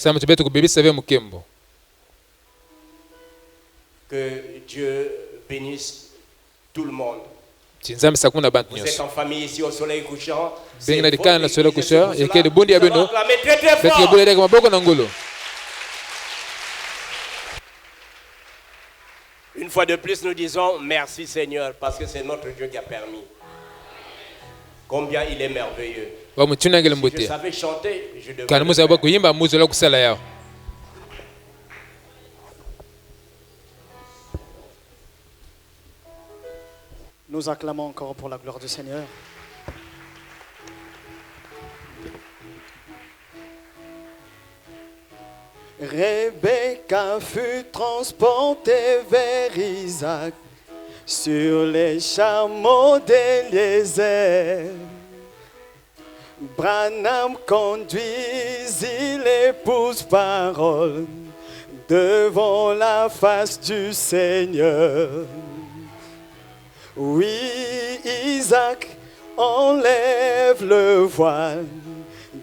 Que Dieu bénisse tout le monde. Vous êtes en famille ici au soleil couchant. C'est très très fort. Une fois de plus, nous disons merci Seigneur parce que c'est notre Dieu qui a permis. Combien il est merveilleux. Si je savais chanter, je devrais le faire. Nous acclamons encore pour la gloire du Seigneur. Rebecca fut transportée vers Isaac sur les chameaux d'Eliezer. Branham conduisit l'épouse parole devant la face du Seigneur. Oui, Isaac enlève le voile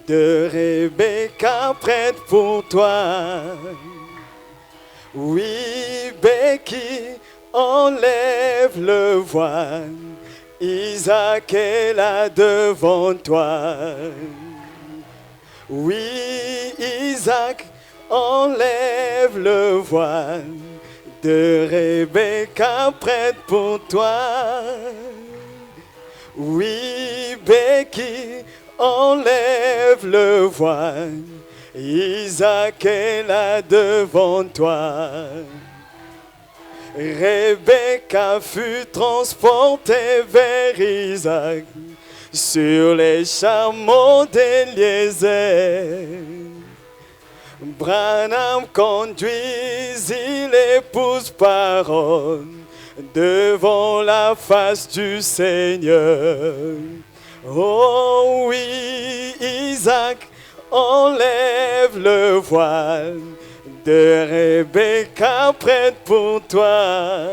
de Rebecca prête pour toi. Oui, Becky, enlève le voile. Isaac est là devant toi. Oui, Isaac, enlève le voile de Rebecca prête pour toi. Oui, Becky, enlève le voile, Isaac est là devant toi. Rebecca fut transportée vers Isaac sur les chameaux d'Eliezer. Branham conduisit l'épouse parole devant la face du Seigneur. Oh oui, Isaac, enlève le voile de Rebecca prête pour toi.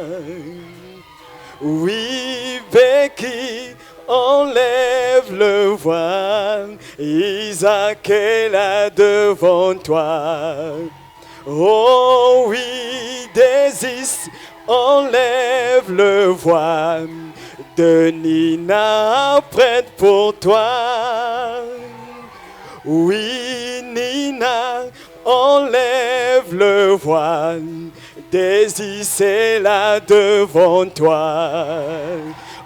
Oui, Becky, enlève le voile, Isaac est là devant toi. Oh oui, Désis, enlève le voile de Nina prête pour toi. Oui, Nina, enlève le voile. Daisy, c'est là devant toi.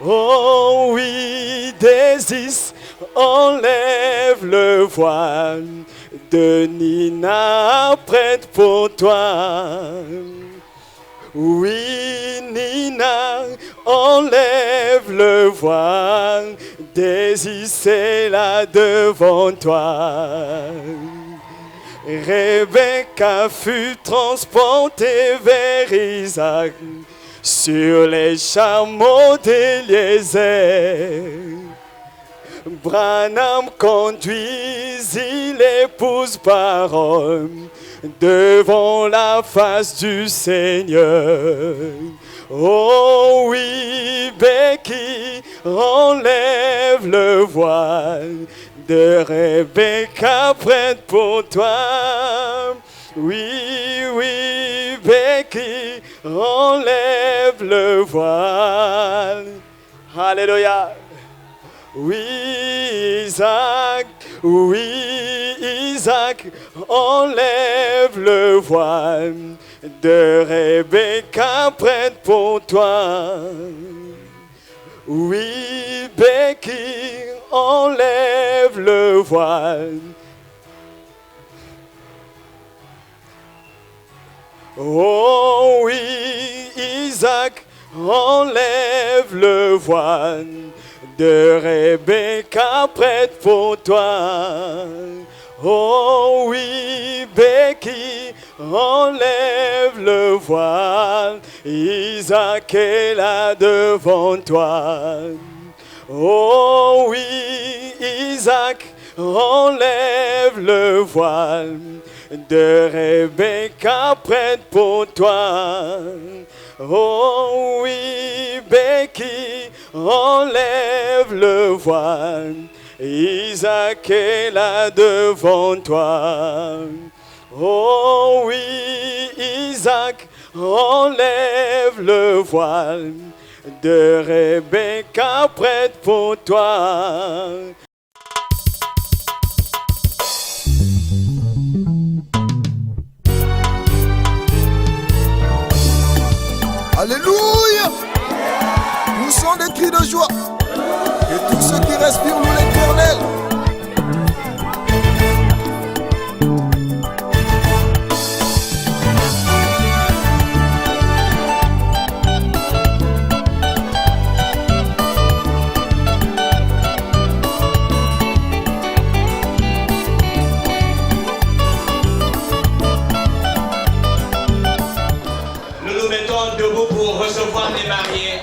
Oh oui, Daisy, enlève le voile. De Nina, prête pour toi. Oui, Nina, enlève le voile. Daisy, c'est là devant toi. Rebecca fut transportée vers Isaac sur les chameaux d'Éliézer. Branham conduisit l'épouse par homme devant la face du Seigneur. Oh oui, Becky, enlève le voile de Rebecca prête pour toi. Oui, oui, Becky, enlève le voile. Alléluia. Oui, Isaac, enlève le voile de Rebecca prête pour toi. Oui, Becky, enlève le voile. Oh oui, Isaac, enlève le voile de Rebecca prête pour toi. Oh oui, Becky, enlève le voile. Isaac est là devant toi. Oh oui, Isaac, enlève le voile de Rebecca prête pour toi. Oh oui, Becky, enlève le voile. Isaac est là devant toi. Oh oui, Isaac, enlève le voile de Rebecca prête pour toi. Alléluia! Poussons des cris de joie. Et tous ceux qui respirent louent l'Éternel. Nous nous mettons debout pour recevoir les mariés.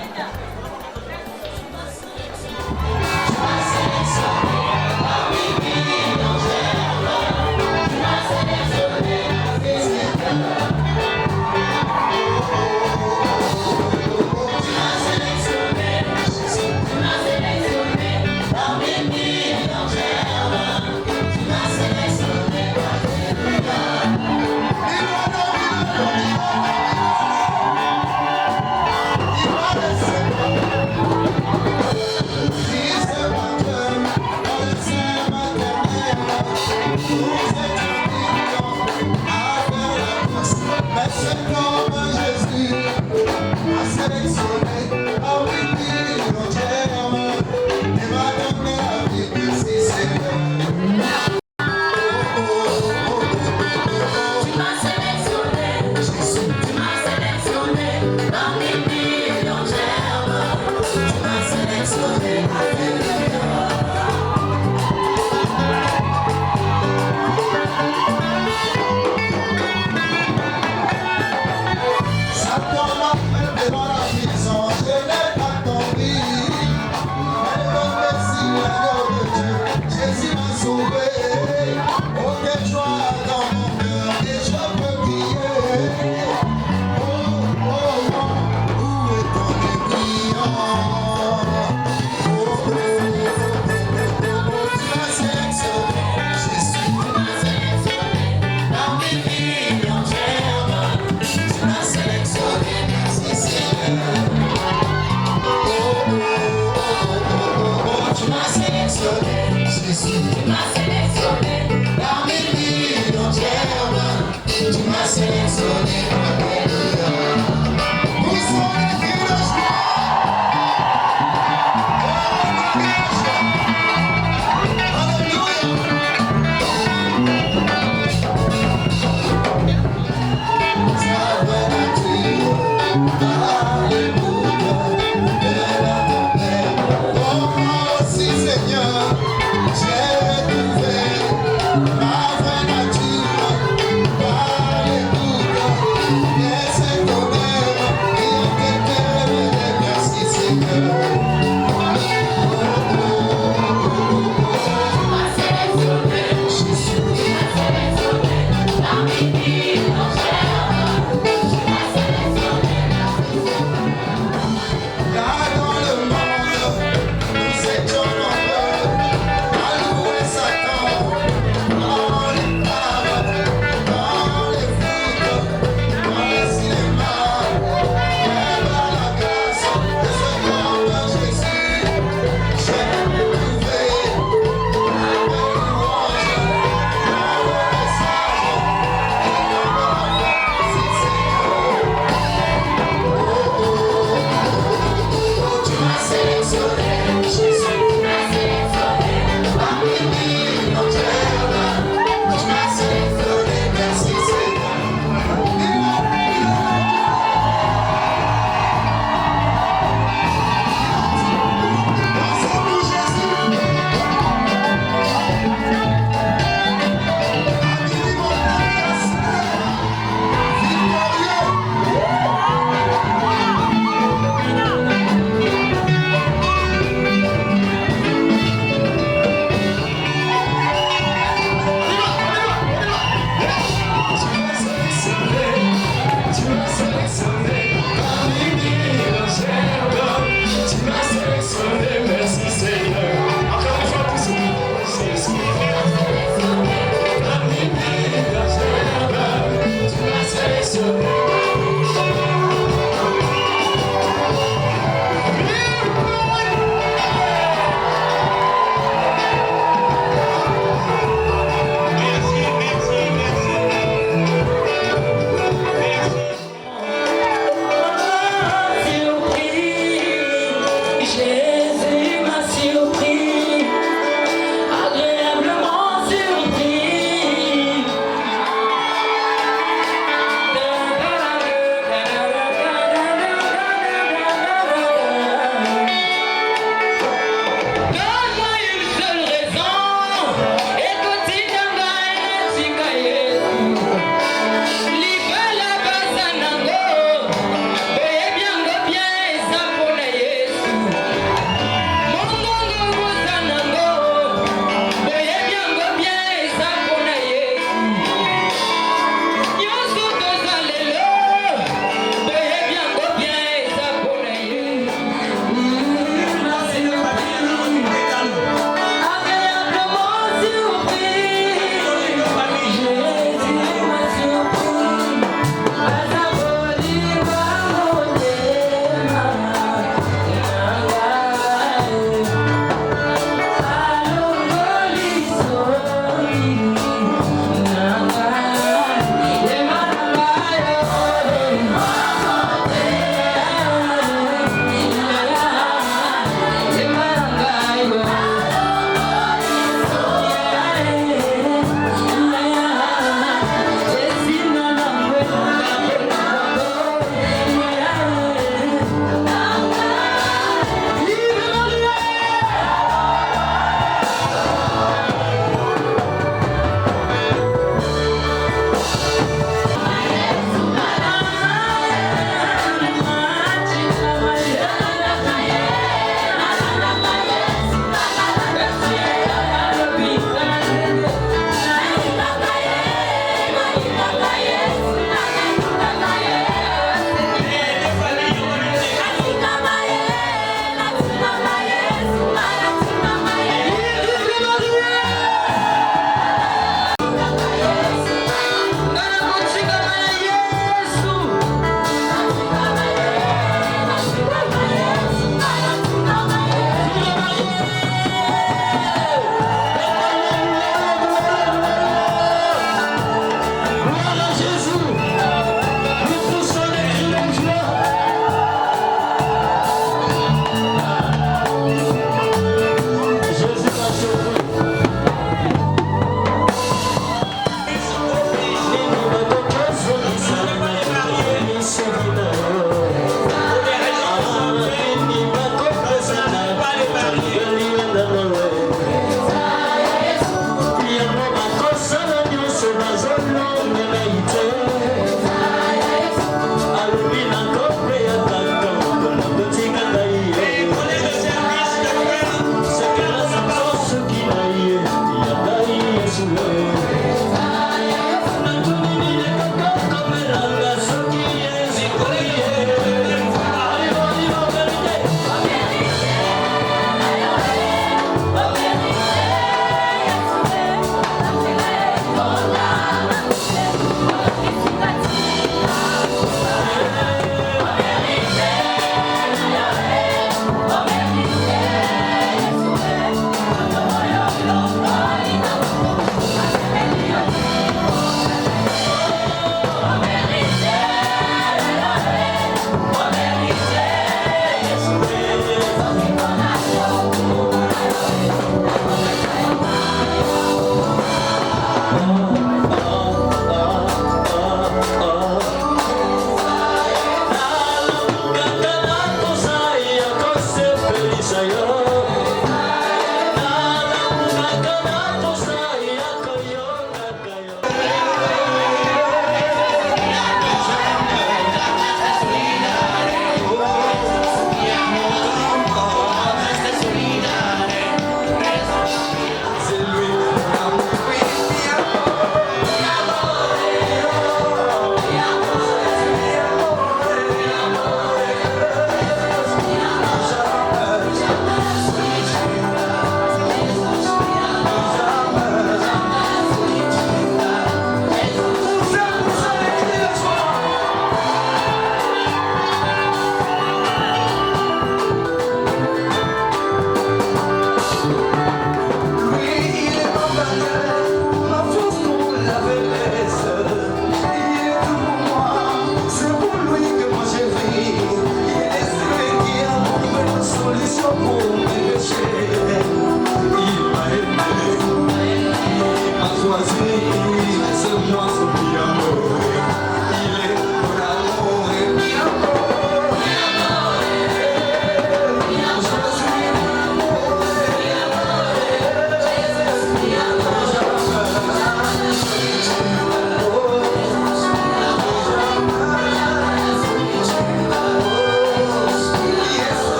Tu m'as sélectionné, Jésus, tu m'as sélectionné.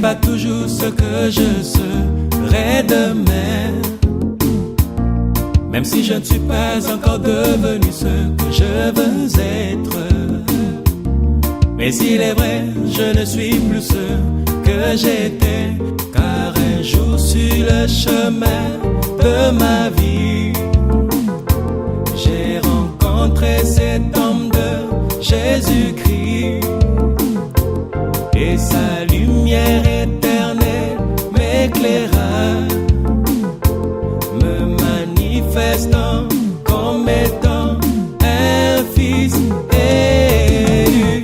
pas toujours ce que je serai demain. Même si je ne suis pas encore devenu ce que je veux être. Mais il est vrai, je ne suis plus ce que j'étais. Car un jour sur le chemin de ma vie, j'ai rencontré cet homme de Jésus-Christ. Et sa lumière éternelle m'éclaira, me manifestant comme étant un fils élu,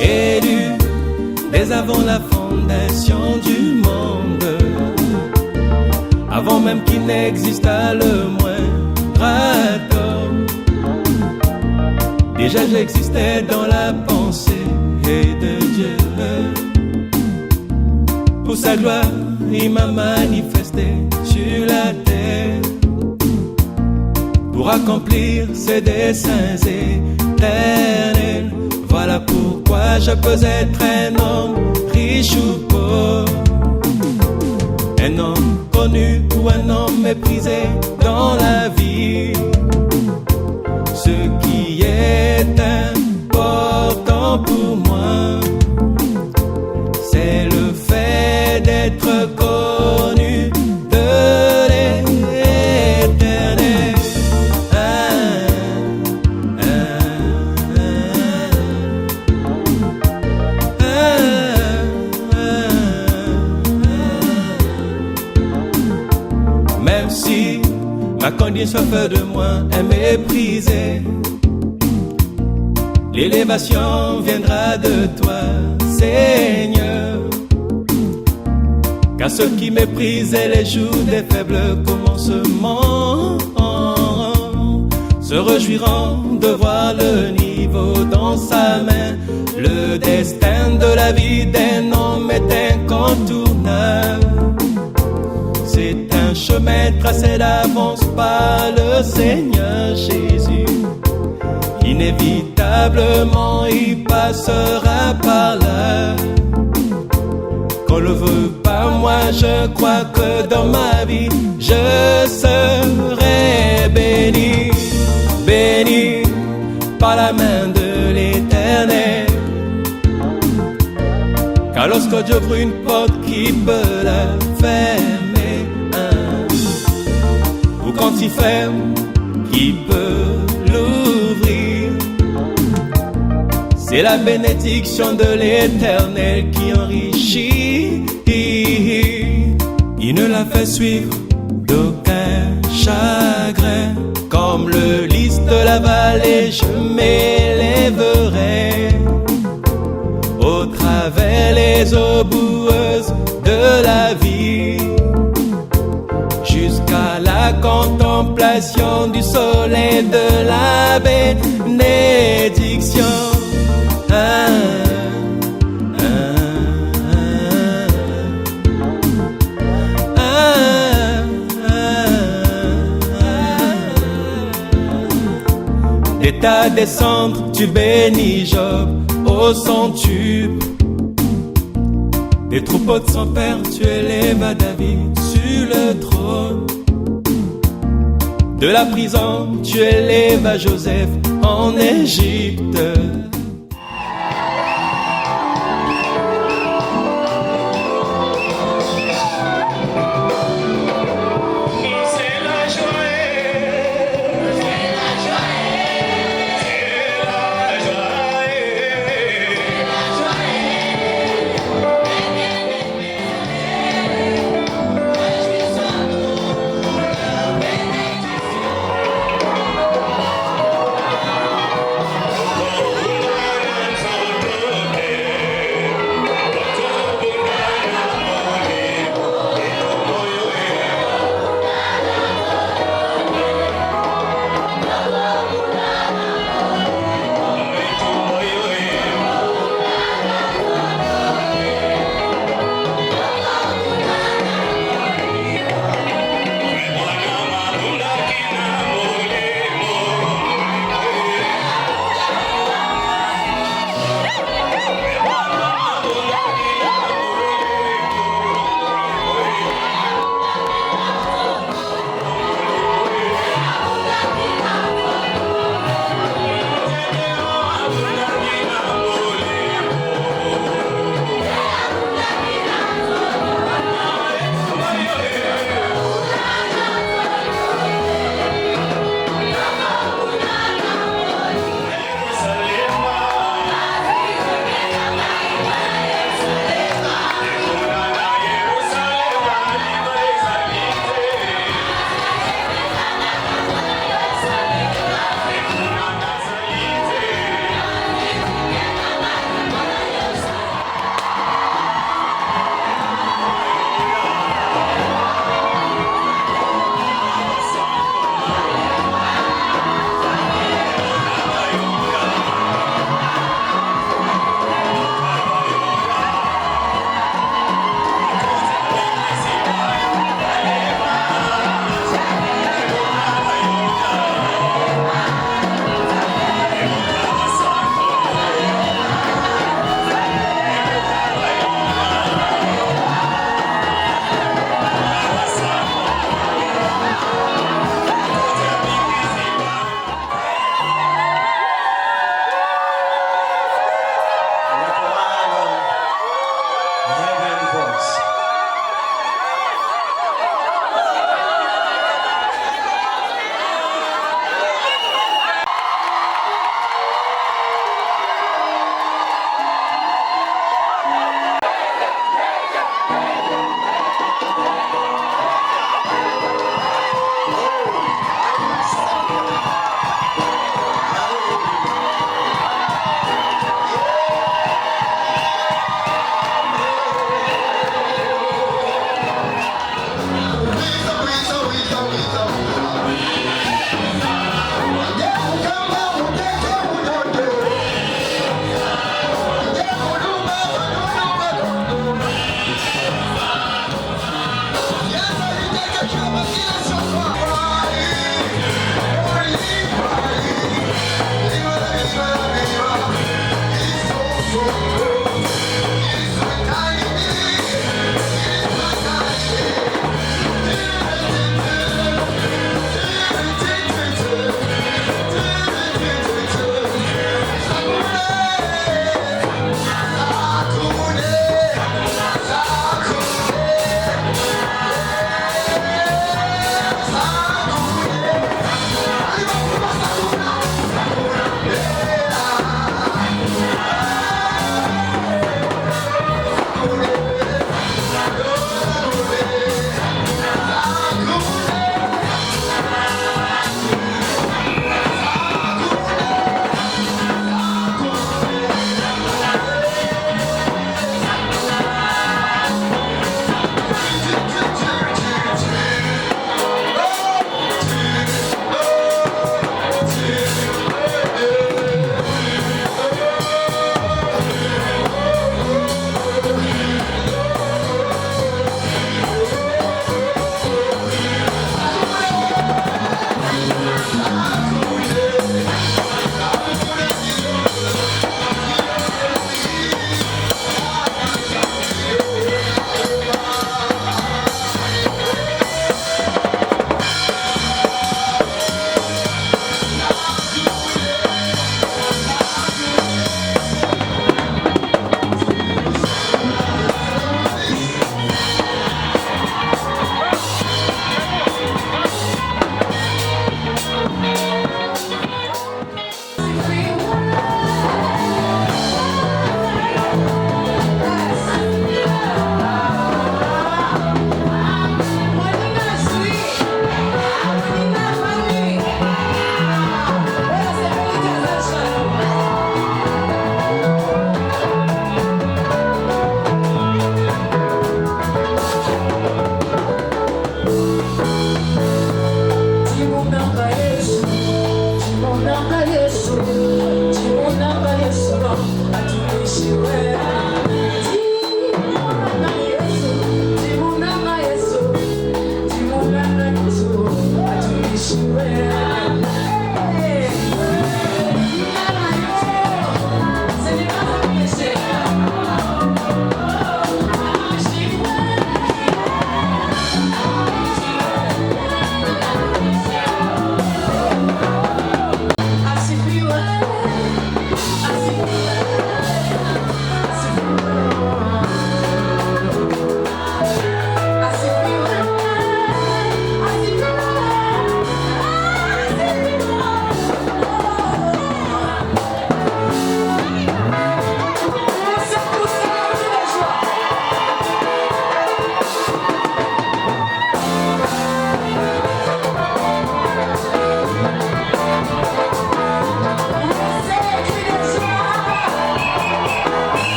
élu dès avant la fondation du monde, avant même qu'il n'existât le moindre atome. Déjà j'existais dans la pensée de Dieu. Pour sa gloire, il m'a manifesté sur la terre, pour accomplir ses desseins éternels. Voilà pourquoi je peux être un homme riche ou pauvre, un homme connu ou un homme méprisé dans la vie. Ce qui est important pour moi, c'est le fait d'être connu de l'Éternel. Même si ma condition fait de moi est méprisée, l'élévation viendra de toi, Seigneur. Car ceux qui méprisent les jours des faibles commencements se réjouiront de voir le niveau dans sa main. Le destin de la vie d'un homme est incontournable. C'est un chemin tracé d'avance par le Seigneur Jésus. Inévitablement il passera par là. Qu'on le veut pas, moi je crois que dans ma vie je serai béni, béni par la main de l'Éternel. Car lorsque Dieu ouvre une porte, qui peut la fermer, ou quand il ferme, qui peut l'ouvrir? C'est la bénédiction de l'Éternel qui enrichit. Il ne la fait suivre d'aucun chagrin. Comme le lys de la vallée, je m'élèverai au travers les eaux boueuses de la vie, jusqu'à la contemplation du soleil de la bénédiction. D'état descendre, tu bénis Job au centuple. Des troupeaux de son père, tu élèves à David sur le trône. De la prison, tu élèves à Joseph en Égypte.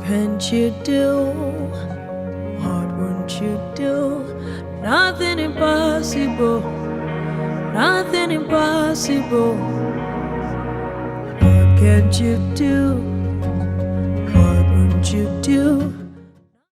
can't you do? What won't you do? Nothing impossible, nothing impossible. What can't you do? What won't you do?